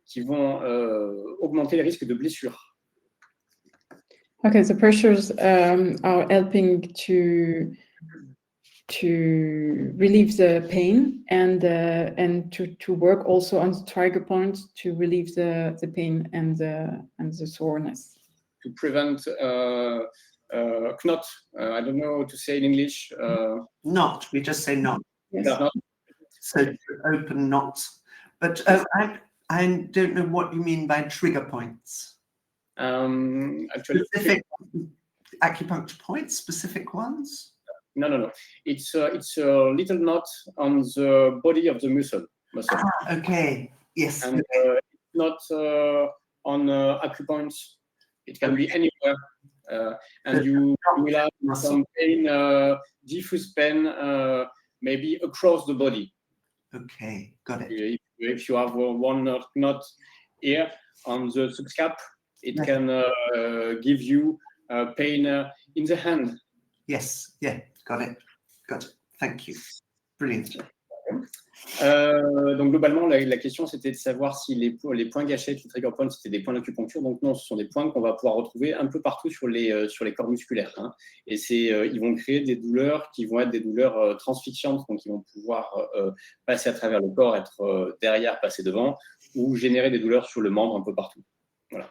Speaker 2: qui vont augmenter les risques de blessures.
Speaker 3: Okay, the pressures are helping to relieve the pain and to work also on the trigger points to relieve the pain and the soreness.
Speaker 2: To prevent knot, I don't know how to say in English.
Speaker 1: Knot, we just say knot.
Speaker 3: Yes.
Speaker 2: Knot.
Speaker 1: So open knots. But I don't know what you mean by trigger points.
Speaker 2: Actually,
Speaker 1: Specific acupuncture points, specific ones?
Speaker 2: no. It's a little knot on the body of the muscle.
Speaker 1: Okay. Yes.
Speaker 2: And it's not on acupoints. It can be anywhere. And you will have some pain, diffuse pain, maybe across the body.
Speaker 1: Okay, got it.
Speaker 2: If you have one knot here on the subscap, it can give you pain in the hand.
Speaker 1: Yes, yeah, got it. Thank you. Brilliant.
Speaker 2: Donc globalement, la question c'était de savoir si les points gâchettes, les trigger points, c'était des points d'acupuncture. Donc non, ce sont des points qu'on va pouvoir retrouver un peu partout sur les corps musculaires. Hein. Et ils vont créer des douleurs qui vont être des douleurs transfixiantes, donc ils vont pouvoir passer à travers le corps, être derrière, passer devant, ou générer des douleurs sur le membre un peu partout. Voilà.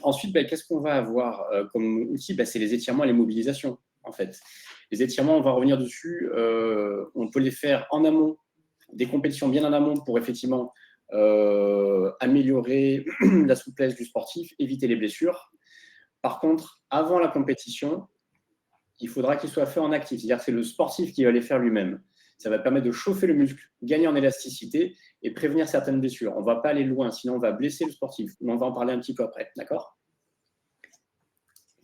Speaker 2: Ensuite, qu'est-ce qu'on va avoir comme outil? C'est les étirements et les mobilisations, en fait. Les étirements, on va revenir dessus. On peut les faire en amont, des compétitions bien en amont pour effectivement améliorer la souplesse du sportif, éviter les blessures. Par contre, avant la compétition, il faudra qu'il soit fait en actif. C'est-à-dire que c'est le sportif qui va les faire lui-même. Ça va permettre de chauffer le muscle, gagner en élasticité et prévenir certaines blessures. On ne va pas aller loin, sinon on va blesser le sportif. Mais on va en parler un petit peu après, d'accord?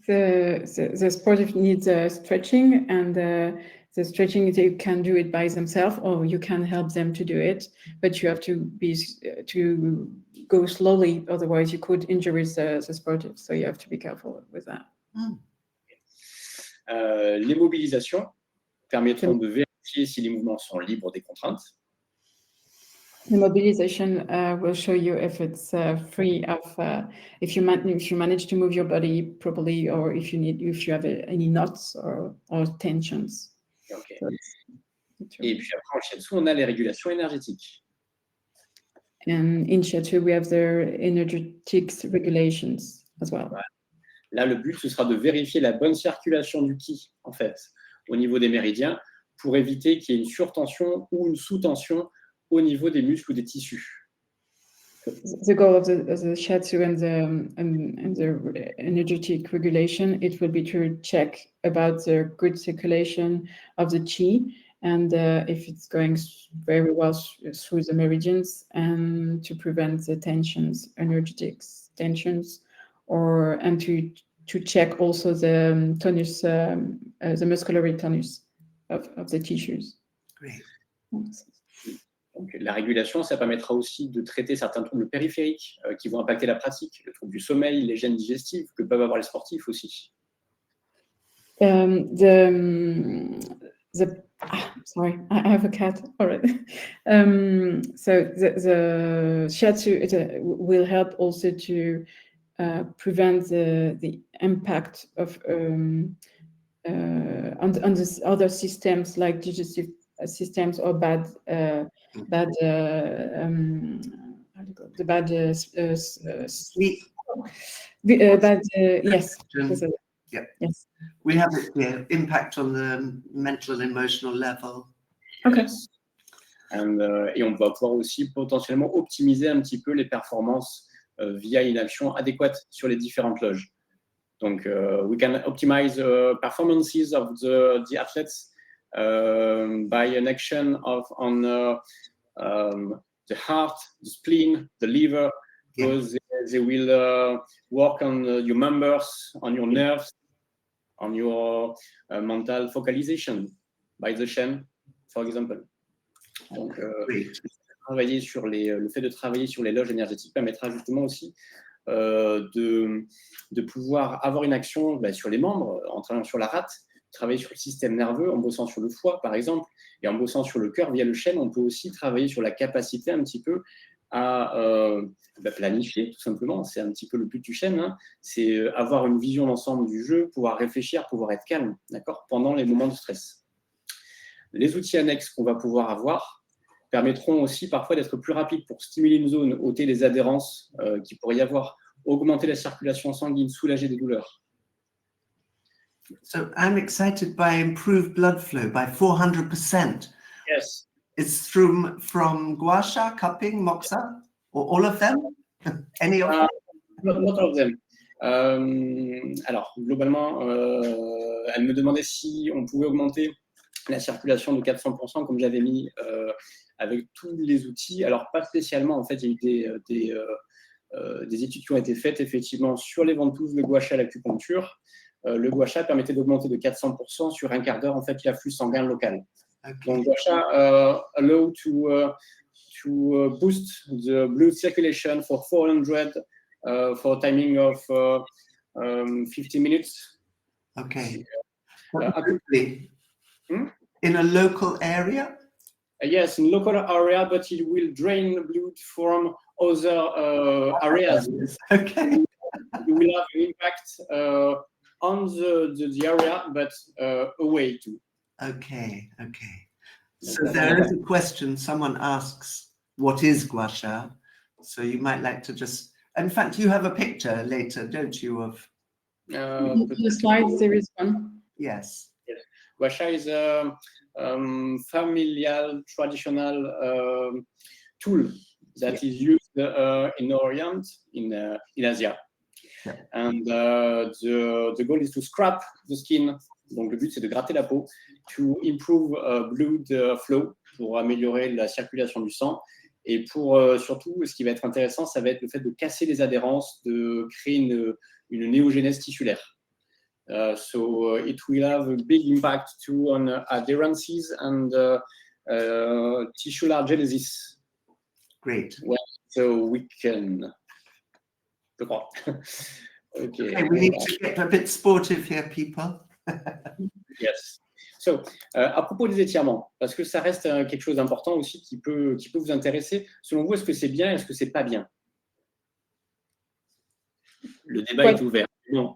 Speaker 3: The sportive needs stretching, and the stretching, you can do it by themselves, or you can help them to do it. But you have to go slowly, otherwise you could injure the sportive. So you have to be careful with that.
Speaker 2: Les mobilisations permettront de vérifier si les mouvements sont libres des contraintes.
Speaker 3: The mobilization will show you if it's free of if you manage to move your body properly, or if you have any knots or tensions.
Speaker 2: Okay. Et puis après, en Shiatsu, on a les régulations énergétiques.
Speaker 3: And in Shiatsu, we have the energetics regulations as well.
Speaker 2: Voilà. Là, le but, ce sera de vérifier la bonne circulation du ki, en fait, au niveau des méridiens, pour éviter qu'il y ait une surtension ou une sous-tension au niveau des muscles ou des tissus.
Speaker 3: The goal of the Shiatsu and the energetic regulation, it will be to check about the good circulation of the chi, and if it's going very well through the meridians, and to prevent the tensions, energetic tensions, and to check also the tonus, the muscular tonus of the tissues.
Speaker 1: Great.
Speaker 2: Donc, la régulation, ça permettra aussi de traiter certains troubles périphériques qui vont impacter la pratique, le trouble du sommeil, les gènes digestifs que peuvent avoir les sportifs aussi.
Speaker 3: Sorry, I have a cat already. So the Shiatsu will help also to prevent the impact of on the other systems like digestive systems or bad
Speaker 1: Sleep.
Speaker 3: Yes.
Speaker 1: Yeah.
Speaker 3: Yes.
Speaker 1: We have it here. Impact on the mental and emotional level.
Speaker 3: Okay.
Speaker 2: Et on va pouvoir aussi potentiellement optimiser un petit peu les performances via une action adéquate sur les différentes loges. Donc, we can optimize performances of the athletes by an action on the heart, the spleen, the liver, because they will work on your members, on your nerves, on your mental focalization by the Shen, for example. Donc, travailler sur le fait de travailler sur les loges énergétiques permettra justement aussi de pouvoir avoir une action sur les membres, en travaillant sur la rate, travailler sur le système nerveux, en bossant sur le foie, par exemple, et en bossant sur le cœur via le chêne, on peut aussi travailler sur la capacité un petit peu à planifier, tout simplement. C'est un petit peu le but du chêne, hein. C'est avoir une vision d'ensemble du jeu, pouvoir réfléchir, pouvoir être calme, d'accord, pendant les moments de stress. Les outils annexes qu'on va pouvoir avoir permettront aussi parfois d'être plus rapides pour stimuler une zone, ôter les adhérences qu'il pourrait y avoir, augmenter la circulation sanguine, soulager des douleurs.
Speaker 1: So I'm excited by improved blood flow by 400%.
Speaker 2: Yes.
Speaker 1: It's from gua sha, cupping, moxa, or all of them? Any of them?
Speaker 2: Not all of them. Alors, globalement, elle me demandait si on pouvait augmenter la circulation de 400%, comme j'avais mis avec tous les outils. Alors, pas spécialement, en fait, il y a eu des études qui ont été faites, effectivement, sur les ventouses, le gua sha, l'acupuncture. Le gua sha permettait d'augmenter de 400% sur un quart d'heure, en fait, l'afflux sanguin local.
Speaker 1: Okay.
Speaker 2: Donc, gua sha allow to boost the blood circulation for 400 for a timing of 50 minutes.
Speaker 1: Okay.
Speaker 2: Quickly.
Speaker 1: In a local area?
Speaker 2: Yes, in local area, but it will drain blood from other areas.
Speaker 1: Okay.
Speaker 2: It will have an impact on the area, but away too.
Speaker 1: Okay, okay. So there is a question, someone asks, what is gua sha? So you might like to just, in fact, you have a picture later, don't you, of...
Speaker 3: the slides, there is one.
Speaker 1: Yes.
Speaker 2: Yes. Gua sha is a familial, traditional tool that is used in Orient, in Asia.
Speaker 1: Yeah.
Speaker 2: And the goal is to scrap the skin. Donc le but c'est de gratter la peau, to improve blood flow, pour améliorer la circulation du sang. Et pour surtout, ce qui va être intéressant, ça va être le fait de casser les adhérences, de créer une néogénèse tissulaire. So it will have a big impact too on adherences and tissular genesis.
Speaker 1: Great.
Speaker 2: Well, so we can... Je crois.
Speaker 1: Okay, we need to get a bit sportive here, people.
Speaker 2: Yes. So, à propos des étirements, parce que ça reste quelque chose d'important aussi qui peut vous intéresser. Selon vous, est-ce que c'est bien, est-ce que c'est pas bien? Le débat est ouvert. Non.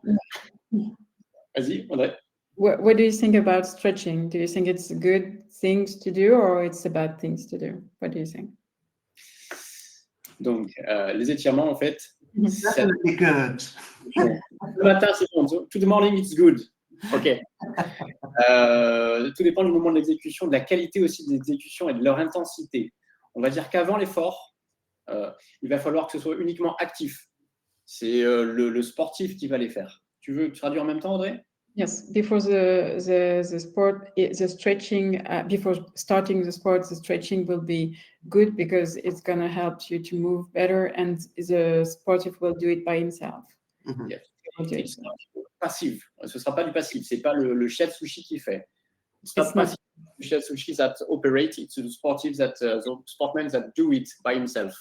Speaker 2: Vas-y, André.
Speaker 3: What do you think about stretching? Do you think it's a good thing to do or it's a bad thing to do? What do you think?
Speaker 2: Donc, les étirements, en fait,
Speaker 1: Definitely good.
Speaker 2: le matin, c'est bon. To the morning, it's good. OK. Tout dépend du moment de l'exécution, de la qualité aussi de l'exécution et de leur intensité. On va dire qu'avant l'effort, il va falloir que ce soit uniquement actif. C'est le sportif qui va les faire. Tu veux traduire en même temps, André?
Speaker 3: Yes, before the sport, the stretching, before starting the sport, the stretching will be good because it's going to help you to move better and the sportif will do it by himself.
Speaker 1: Mm-hmm.
Speaker 2: Yes. It's not passif. Ce ne sera pas du passif. Ce n'est pas le Shiatsu qui fait. It's not passive. The Shiatsu that operate, it's the sportive that, the sportmen that do it by himself.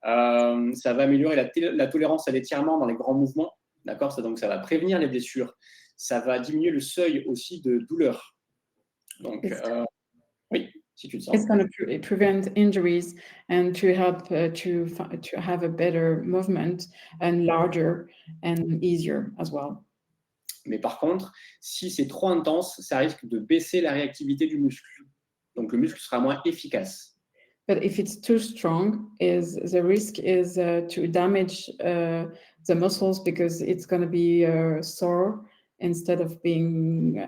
Speaker 2: Ça va améliorer la tolérance à l'étirement dans les grands mouvements. D'accord? Donc, ça va prévenir les blessures. Ça va diminuer le seuil aussi de douleur. Donc, oui, si tu le sens.
Speaker 3: It's going to prevent injuries and to help to have a better movement and larger and easier as well.
Speaker 2: Mais par contre, si c'est trop intense, ça risque de baisser la réactivité du muscle. Donc, le muscle sera moins efficace.
Speaker 3: But if it's too strong, the risk is to damage the muscles because it's going to be sore instead of being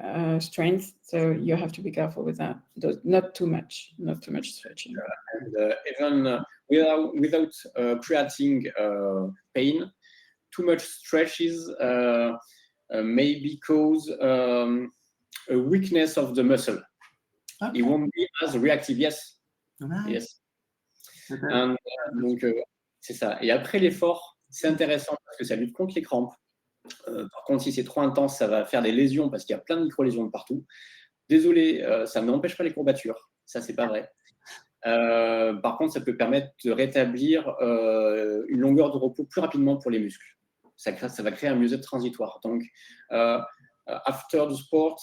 Speaker 3: strength. So you have to be careful with that. Not too much stretching.
Speaker 2: And even without creating pain, too much stretches may cause a weakness of the muscle.
Speaker 1: Okay.
Speaker 2: It won't be as reactive. Yes.
Speaker 1: Nice.
Speaker 2: Yes.
Speaker 1: Okay.
Speaker 2: And, donc, c'est ça. Et après l'effort, c'est intéressant parce que ça lutte contre les crampes. Par contre, si c'est trop intense, ça va faire des lésions parce qu'il y a plein de micro-lésions de partout. Désolé, ça n'empêche pas les courbatures. Ça, c'est pas vrai. Par contre, ça peut permettre de rétablir une longueur de repos plus rapidement pour les muscles. Ça va créer un mieux-être transitoire. Donc, after the sport,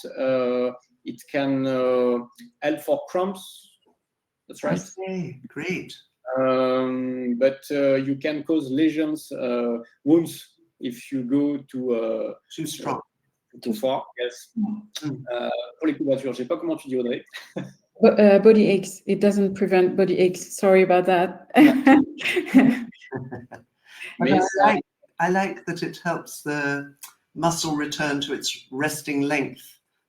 Speaker 2: it can help for cramps. That's right.
Speaker 1: Okay, great.
Speaker 2: But you can cause lesions, wounds if you go
Speaker 1: Too strong.
Speaker 2: too far. Yes. Pour les courbatures, je sais pas comment tu dis, Audrey.
Speaker 3: Body aches. It doesn't prevent body aches. Sorry about that.
Speaker 1: But I like that it helps the muscle return to its resting length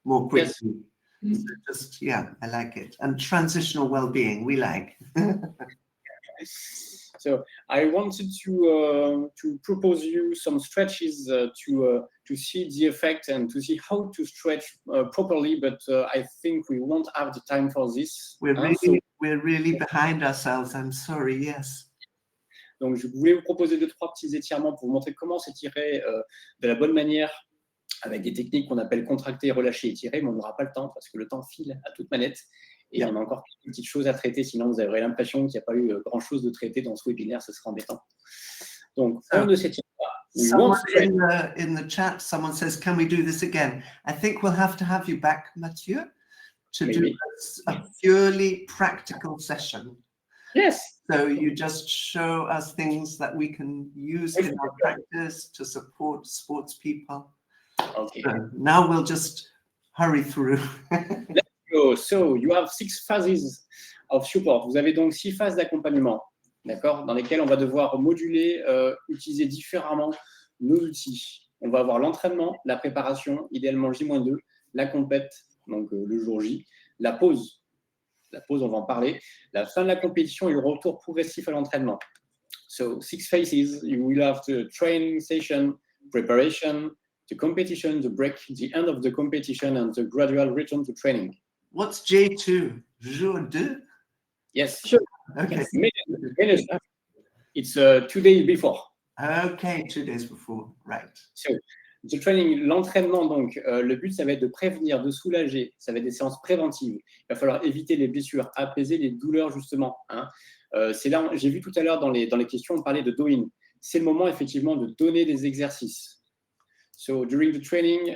Speaker 1: more quickly.
Speaker 2: Yes.
Speaker 1: So just, yeah, I like it. And transitional well-being, we like.
Speaker 2: So I wanted to propose you some stretches to see the effect and to see how to stretch properly. But I think we won't have the time for this.
Speaker 1: We're really behind ourselves. I'm sorry. Yes.
Speaker 2: Donc je voulais vous proposer 2-3 petits étirements pour vous montrer comment s'étirer de la bonne manière avec des techniques qu'on appelle contracter, relâcher, étirer. Mais on n'aura pas le temps parce que le temps file à toute manette. Et on a encore quelques petites choses à traiter, sinon vous aurez l'impression qu'il n'y a pas eu grand-chose de traité dans ce webinaire, ce sera embêtant. Donc, on ne s'étire pas.
Speaker 1: Someone in the chat, someone says, can we do this again? I think we'll have to have you back, Mathieu, to do a purely practical session.
Speaker 2: Yes.
Speaker 1: So you just show us things that we can use in our practice to support sports people.
Speaker 2: Okay.
Speaker 1: So now we'll just hurry through.
Speaker 2: So you have 6 phases of support. Vous avez donc 6 phases d'accompagnement, d'accord, dans lesquelles on va devoir moduler, utiliser différemment nos outils. On va avoir l'entraînement, la préparation, idéalement J-2, la compète, donc le jour J, la pause. La pause, on va en parler. La fin de la compétition et le retour progressif à l'entraînement. So 6 phases. You will have the training session, preparation, the competition, the break, the end of the competition, and the gradual return to training.
Speaker 1: What's J2? Jour 2?
Speaker 2: Yes.
Speaker 3: Sure.
Speaker 1: Okay.
Speaker 2: Yes. It's 2 days before.
Speaker 1: Okay, 2 days before, right.
Speaker 2: So, the training, l'entraînement, donc, le but, ça va être de prévenir, de soulager. Ça va être des séances préventives. Il va falloir éviter les blessures, apaiser les douleurs, justement. Hein. C'est là, j'ai vu tout à l'heure dans les questions, on parlait de do-in. C'est le moment, effectivement, de donner des exercices. So, during the training,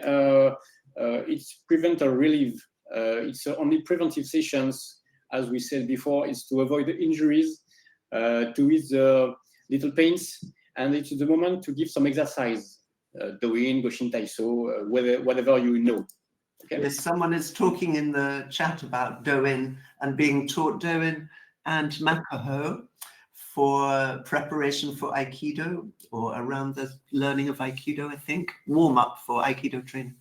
Speaker 2: it's prevent or relieve. It's only preventive sessions, as we said before. It's to avoid the injuries, to ease the little pains, and it's the moment to give some exercise, do-in, Goshin Taiso, whatever you know. Okay?
Speaker 1: Yes, someone is talking in the chat about do-in and being taught do-in and Makoho for preparation for Aikido or around the learning of Aikido, I think, warm-up for Aikido training.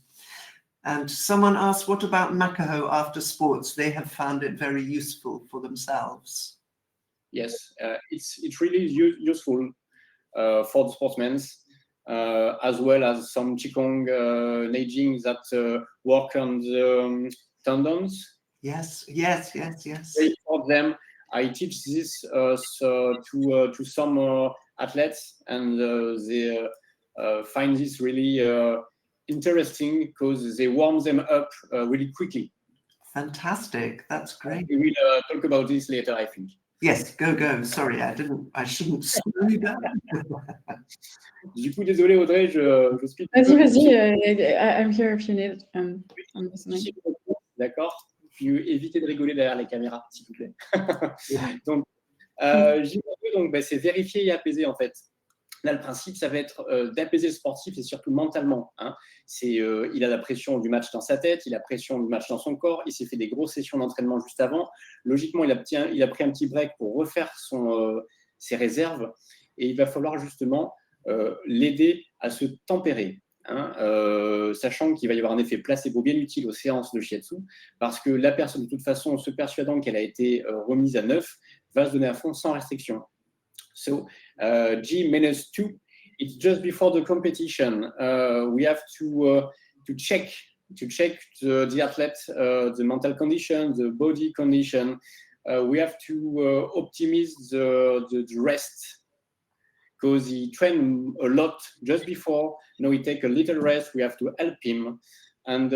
Speaker 1: And someone asked, what about Makoho after sports? They have found it very useful for themselves.
Speaker 2: Yes, it's really useful for the sportsmen, as well as some Qigong Neijing that work on the tendons.
Speaker 1: Yes.
Speaker 2: For them, I teach this to some athletes, and they find this really interesting because they warm them up really quickly.
Speaker 1: Fantastic, that's great.
Speaker 2: We will talk about this later, I think.
Speaker 1: Yes, go. Sorry, I shouldn't slow you down.
Speaker 2: Du coup, désolé Audrey, je speak.
Speaker 3: Vas-y, I'm here if you need. I'm listening.
Speaker 2: D'accord. Puis évitez de rigoler derrière les caméras, s'il vous plaît. Donc, c'est vérifier et apaiser en fait. Là, le principe, ça va être d'apaiser le sportif et surtout mentalement. Hein. Il a la pression du match dans sa tête, il a la pression du match dans son corps, il s'est fait des grosses sessions d'entraînement juste avant. Logiquement, il a pris un petit break pour refaire ses réserves et il va falloir justement l'aider à se tempérer. Hein, sachant qu'il va y avoir un effet placebo bien utile aux séances de Shiatsu, parce que la personne, de toute façon, se persuadant qu'elle a été remise à neuf, va se donner à fond sans restriction. So, G-2, it's just before the competition. We have to check the athlete, the mental condition, the body condition. We have to optimize the rest, because he trained a lot just before. Now he take a little rest. We have to help him, and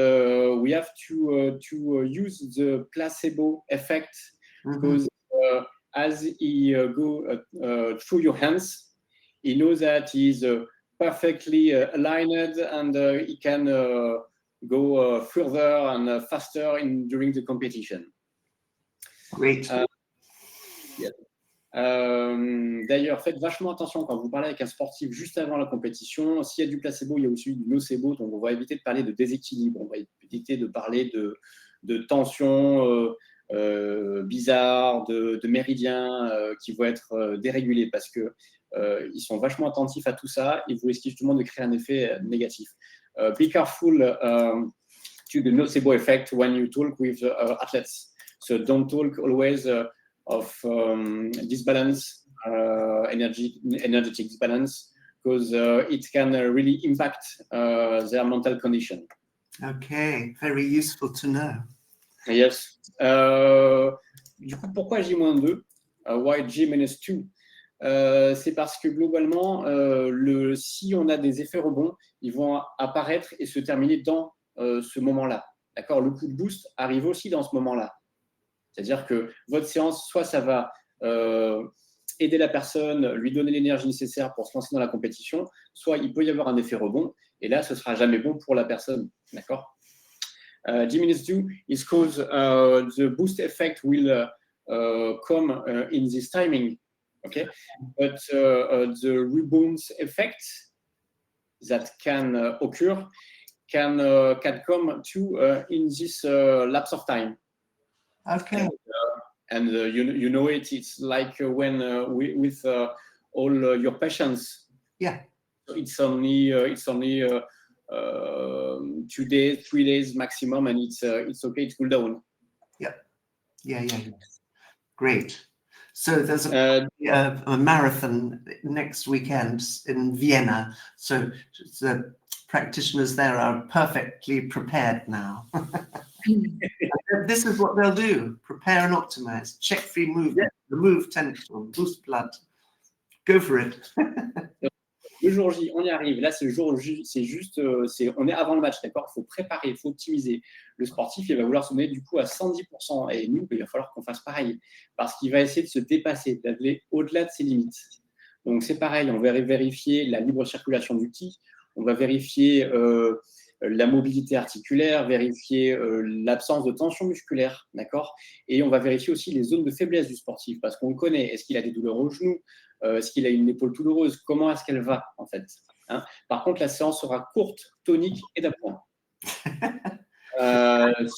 Speaker 2: we have to use the placebo effect, because as he go through your hands, he knows that he's perfectly aligned and he can go further and faster during the competition.
Speaker 1: Great.
Speaker 2: Yeah. D'ailleurs, faites vachement attention quand vous parlez avec un sportif juste avant la compétition. S'il y a du placebo, il y a aussi du nocebo, donc on va éviter de parler de déséquilibre, on va éviter de parler de tension bizarre, de méridiens qui vont être dérégulés parce que ils sont vachement attentifs à tout ça. Ils vous risquent justement de créer un effet négatif. Be careful to the nocebo effect when you talk with athletes. So don't talk always of disbalance, energetic disbalance, because it can really impact their mental condition.
Speaker 1: Okay, very useful to know.
Speaker 2: Yes. Du coup, pourquoi J-2? Why J-2? C'est parce que globalement, si on a des effets rebonds, ils vont apparaître et se terminer dans ce moment-là. D'accord? Le coup de boost arrive aussi dans ce moment-là. C'est-à-dire que votre séance, soit ça va aider la personne, lui donner l'énergie nécessaire pour se lancer dans la compétition, soit il peut y avoir un effet rebond, et là, ce ne sera jamais bon pour la personne. D'accord? J-2 is cause the boost effect will come in this timing, okay? But the rebound effect that can occur can come too in this lapse of time.
Speaker 1: Okay.
Speaker 2: And you know it. It's like when with all your patients.
Speaker 1: Yeah.
Speaker 2: So it's only 2 days, 3 days maximum, and it's okay to cool down.
Speaker 1: Yeah. Great. So there's a marathon next weekend in Vienna. So the practitioners there are perfectly prepared now. This is what they'll do: prepare and optimize, check free movement, remove tension, boost blood. Go for it.
Speaker 2: Le jour J, on y arrive. Là, c'est le jour J, on est avant le match, d'accord? Il faut préparer, il faut optimiser. Le sportif, il va vouloir se donner du coup à 110%. Et nous, il va falloir qu'on fasse pareil. Parce qu'il va essayer de se dépasser, d'aller au-delà de ses limites. Donc, c'est pareil, on va vérifier la libre circulation du ki, on va vérifier la mobilité articulaire, vérifier l'absence de tension musculaire, d'accord? Et on va vérifier aussi les zones de faiblesse du sportif, parce qu'on connaît, est-ce qu'il a des douleurs au genou? Est-ce qu'il a une épaule douloureuse? Comment est-ce qu'elle va, en fait, hein? Par contre, la séance sera courte, tonique et d'appoint.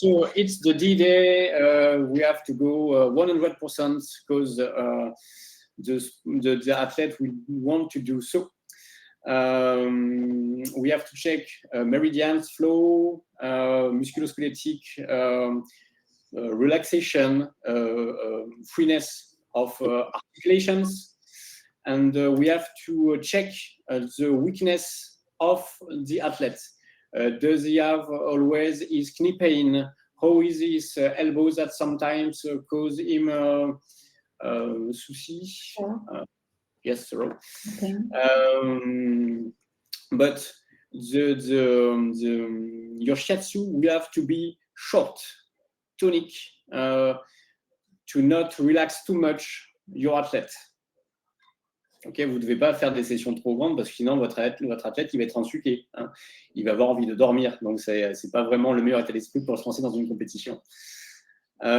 Speaker 2: So it's the D-Day. We have to go 100% because the athlete will want to do so. We have to check meridians, flow, musculoskeletic relaxation, freeness of articulations. And we have to check the weakness of the athlete. Does he have always his knee pain? How is his elbows that sometimes cause him souci? Yes, sir.
Speaker 3: Okay.
Speaker 2: But your shiatsu will have to be short, tonic, to not relax too much your athlete. Okay, vous ne devez pas faire des sessions trop grandes parce que sinon votre athlète il va être ensuqué, hein. Il va avoir envie de dormir, donc c'est pas vraiment le meilleur état d'esprit pour se lancer dans une compétition. Donc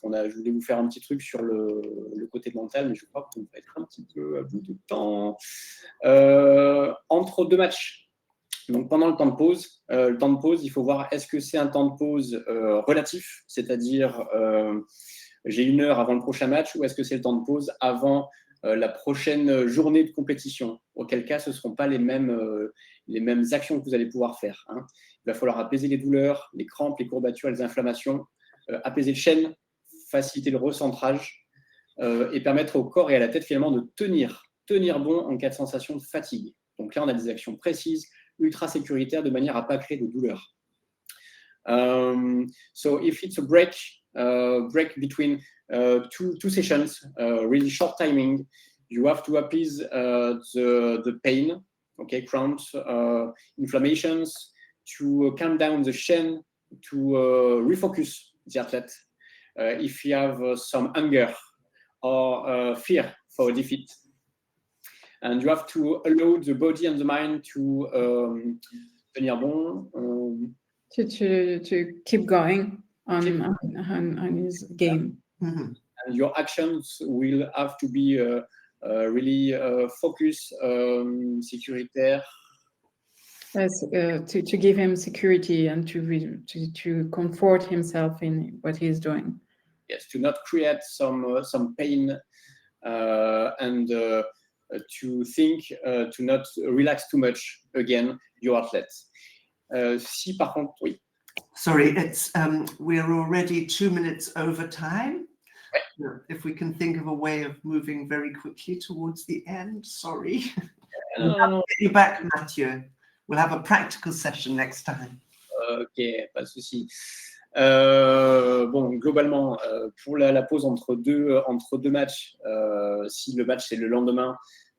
Speaker 2: je voulais vous faire un petit truc sur le côté mental, mais je crois qu'on va être un petit peu à bout de temps. Entre deux matchs, donc pendant le temps de pause, il faut voir est-ce que c'est un temps de pause relatif, c'est-à-dire j'ai 1 heure avant le prochain match, ou est-ce que c'est le temps de pause avant la prochaine journée de compétition? Auquel cas, ce ne seront pas les mêmes actions que vous allez pouvoir faire, hein. Il va falloir apaiser les douleurs, les crampes, les courbatures, les inflammations, apaiser le chêne, faciliter le recentrage et permettre au corps et à la tête finalement de tenir bon en cas de sensation de fatigue. Donc là, on a des actions précises, ultra sécuritaires, de manière à ne pas créer de douleur. So if it's a break between two sessions, really short timing, you have to appease the pain, okay, cramps, inflammations, to calm down the shin, to refocus the athlete, if you have some anger or fear for defeat. And you have to allow the body and the mind to tenir bon.
Speaker 3: To keep going on his game.
Speaker 1: Mm-hmm.
Speaker 2: And your actions will have to be really focused, sécuritaire.
Speaker 3: As, to give him security and to comfort himself in what he's doing.
Speaker 2: Yes, to not create some pain and to think, to not relax too much again your athletes. Si par contre, oui.
Speaker 1: Sorry, it's we're already 2 minutes over time. If we can think of a way of moving very quickly towards the end, sorry. I'll get you back, Mathieu. We'll have a practical session next time.
Speaker 2: Ok, pas de souci. Bon, globalement, pour la pause entre deux matchs, si le match c'est le lendemain,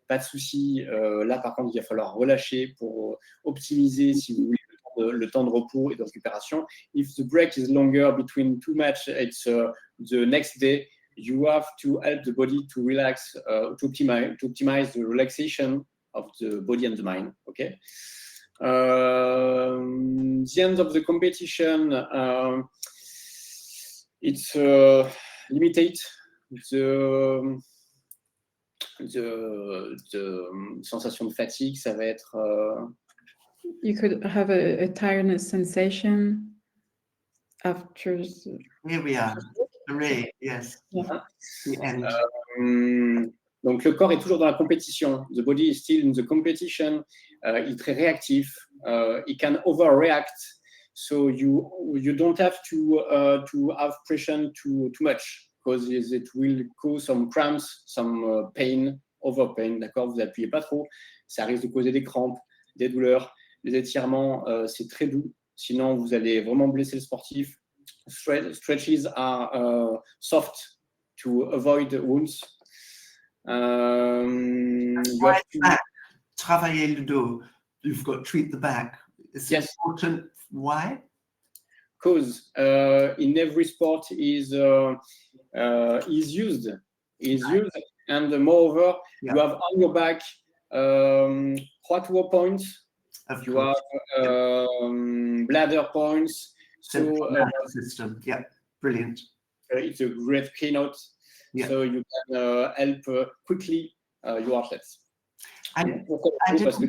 Speaker 2: pas de souci. Là, par contre, il va falloir relâcher pour optimiser, si vous voulez, le temps de repos et de récupération. If the break is longer between two matches, it's the next day. You have to help the body to relax, to optimize the relaxation of the body and the mind. Okay. The end of the competition, it's limited. The sensation de fatigue, ça va être.
Speaker 3: You could have a tiredness sensation after.
Speaker 1: Here we are. Hooray, yes.
Speaker 3: Yeah.
Speaker 1: The end.
Speaker 2: Donc le corps est toujours dans la compétition. The body is still in the competition. Il est très réactif. It can overreact. So you don't have to have pressure too much because it will cause some cramps, some pain, over pain. D'accord, vous appuyez pas trop. Ça risque de causer des crampes, des douleurs. Les étirements, c'est très doux. Sinon, vous allez vraiment blesser le sportif. Stretches are soft to avoid wounds. You have to
Speaker 1: travailler le dos. You've got to treat the back. It's
Speaker 2: yes.
Speaker 1: important. Why?
Speaker 2: Because in every sport is used, and moreover, you have on your back quattro points. You have bladder points. So
Speaker 1: system. Yeah, brilliant.
Speaker 2: It's a great keynote. Yeah. So you can help quickly your athletes.
Speaker 1: I didn't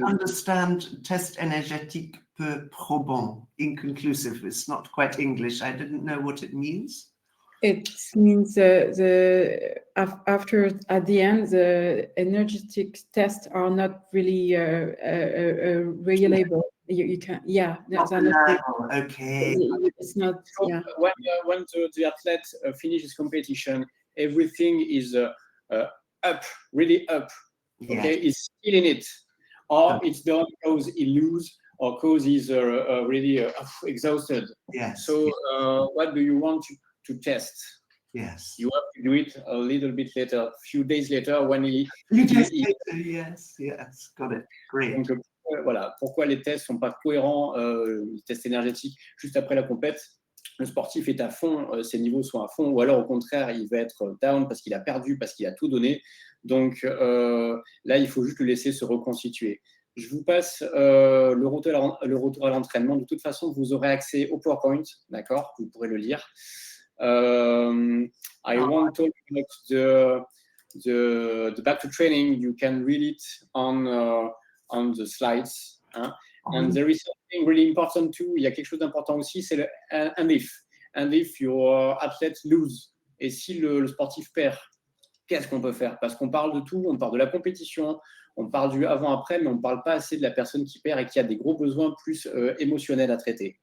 Speaker 1: understand test énergétique peu probant, inconclusive. It's not quite English. I didn't know what it means.
Speaker 3: It means after at the end the energetic tests are not really reliable. You can
Speaker 1: not reliable. Okay.
Speaker 2: It's not. Yeah. When the athlete finishes competition, everything is up, really up. Okay, he's still in it, or it's done because he loses or because he's really exhausted.
Speaker 1: Yes.
Speaker 2: So what do you want to test?
Speaker 1: Yes.
Speaker 2: You have to do it a little bit later, a few days later when he.
Speaker 1: Yes, got it. Great.
Speaker 2: Donc, voilà, pourquoi les tests sont pas cohérents, les tests énergétiques juste après la compète. Le sportif est à fond, ses niveaux sont à fond, ou alors au contraire, il va être down parce qu'il a perdu, parce qu'il a tout donné. Donc là, il faut juste le laisser se reconstituer. Je vous passe le retour à l'entraînement. De toute façon, vous aurez accès au PowerPoint, d'accord? Vous pourrez le lire. I won't talk about the back to training. You can read it on the slides. Hein? And there is something really important too. Il y a quelque chose d'important aussi, c'est le and if your athlete lose. Et si le sportif perd, qu'est-ce qu'on peut faire? Parce qu'on parle de tout, on parle de la compétition, on parle du avant-après, mais on ne parle pas assez de la personne qui perd et qui a des gros besoins plus émotionnels à traiter.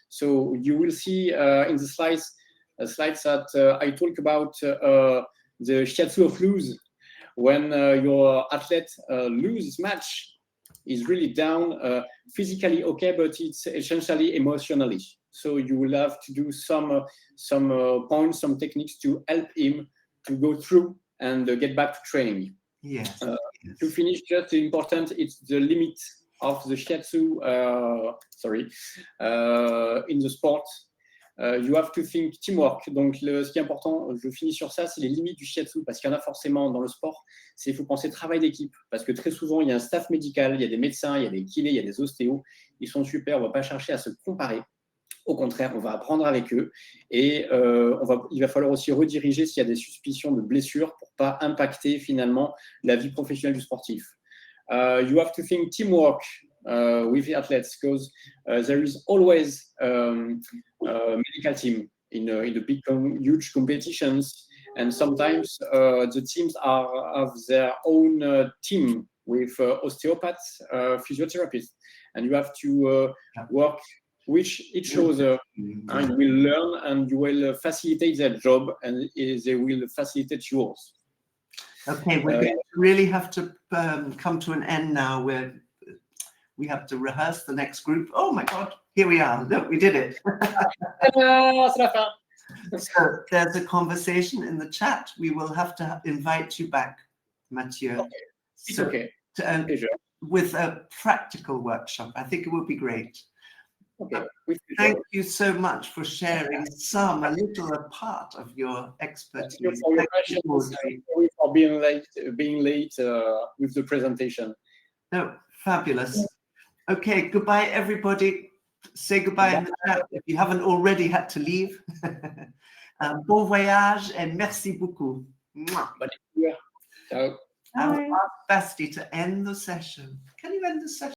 Speaker 2: So you will see in the slides that I talk about the Shiatsu of lose. When your athlete loses match, is really down physically, okay, but it's essentially emotionally. So you will have to do some points, some techniques to help him to go through and get back to training.
Speaker 1: Yes.
Speaker 2: To finish, just important, it's the limit of the Shiatsu, in the sport. You have to think teamwork. Donc, ce qui est important, je finis sur ça, c'est les limites du shiatsu, parce qu'il y en a forcément dans le sport. Il faut penser travail d'équipe, parce que très souvent, il y a un staff médical, il y a des médecins, il y a des kinés, il y a des ostéos. Ils sont super, on ne va pas chercher à se comparer. Au contraire, on va apprendre avec eux et il va falloir aussi rediriger s'il y a des suspicions de blessures pour ne pas impacter finalement la vie professionnelle du sportif. You have to think teamwork with the athletes because there is always a medical team in the big, huge competitions, and sometimes the teams have their own team with osteopaths, physiotherapists, and you have to work with each other, and you will learn and you will facilitate their job and they will facilitate yours.
Speaker 1: Okay, we're going to really have to come to an end now where we have to rehearse the next group. Oh my God, here we are. Look, we did it. So there's a conversation in the chat. We will have to invite you back, Mathieu.
Speaker 2: Okay. It's
Speaker 1: so,
Speaker 2: okay.
Speaker 1: With a practical workshop. I think it would be great.
Speaker 2: Okay.
Speaker 1: Thank you so much for sharing a little part of your expertise.
Speaker 2: Thank you for your questions. Sorry for being late with the presentation.
Speaker 1: No, fabulous. Okay, goodbye, everybody. Say goodbye in the chat if you haven't already had to leave. Bon voyage and merci beaucoup.
Speaker 2: Ciao.
Speaker 1: I'll ask Basti to end the session. Can you end the session?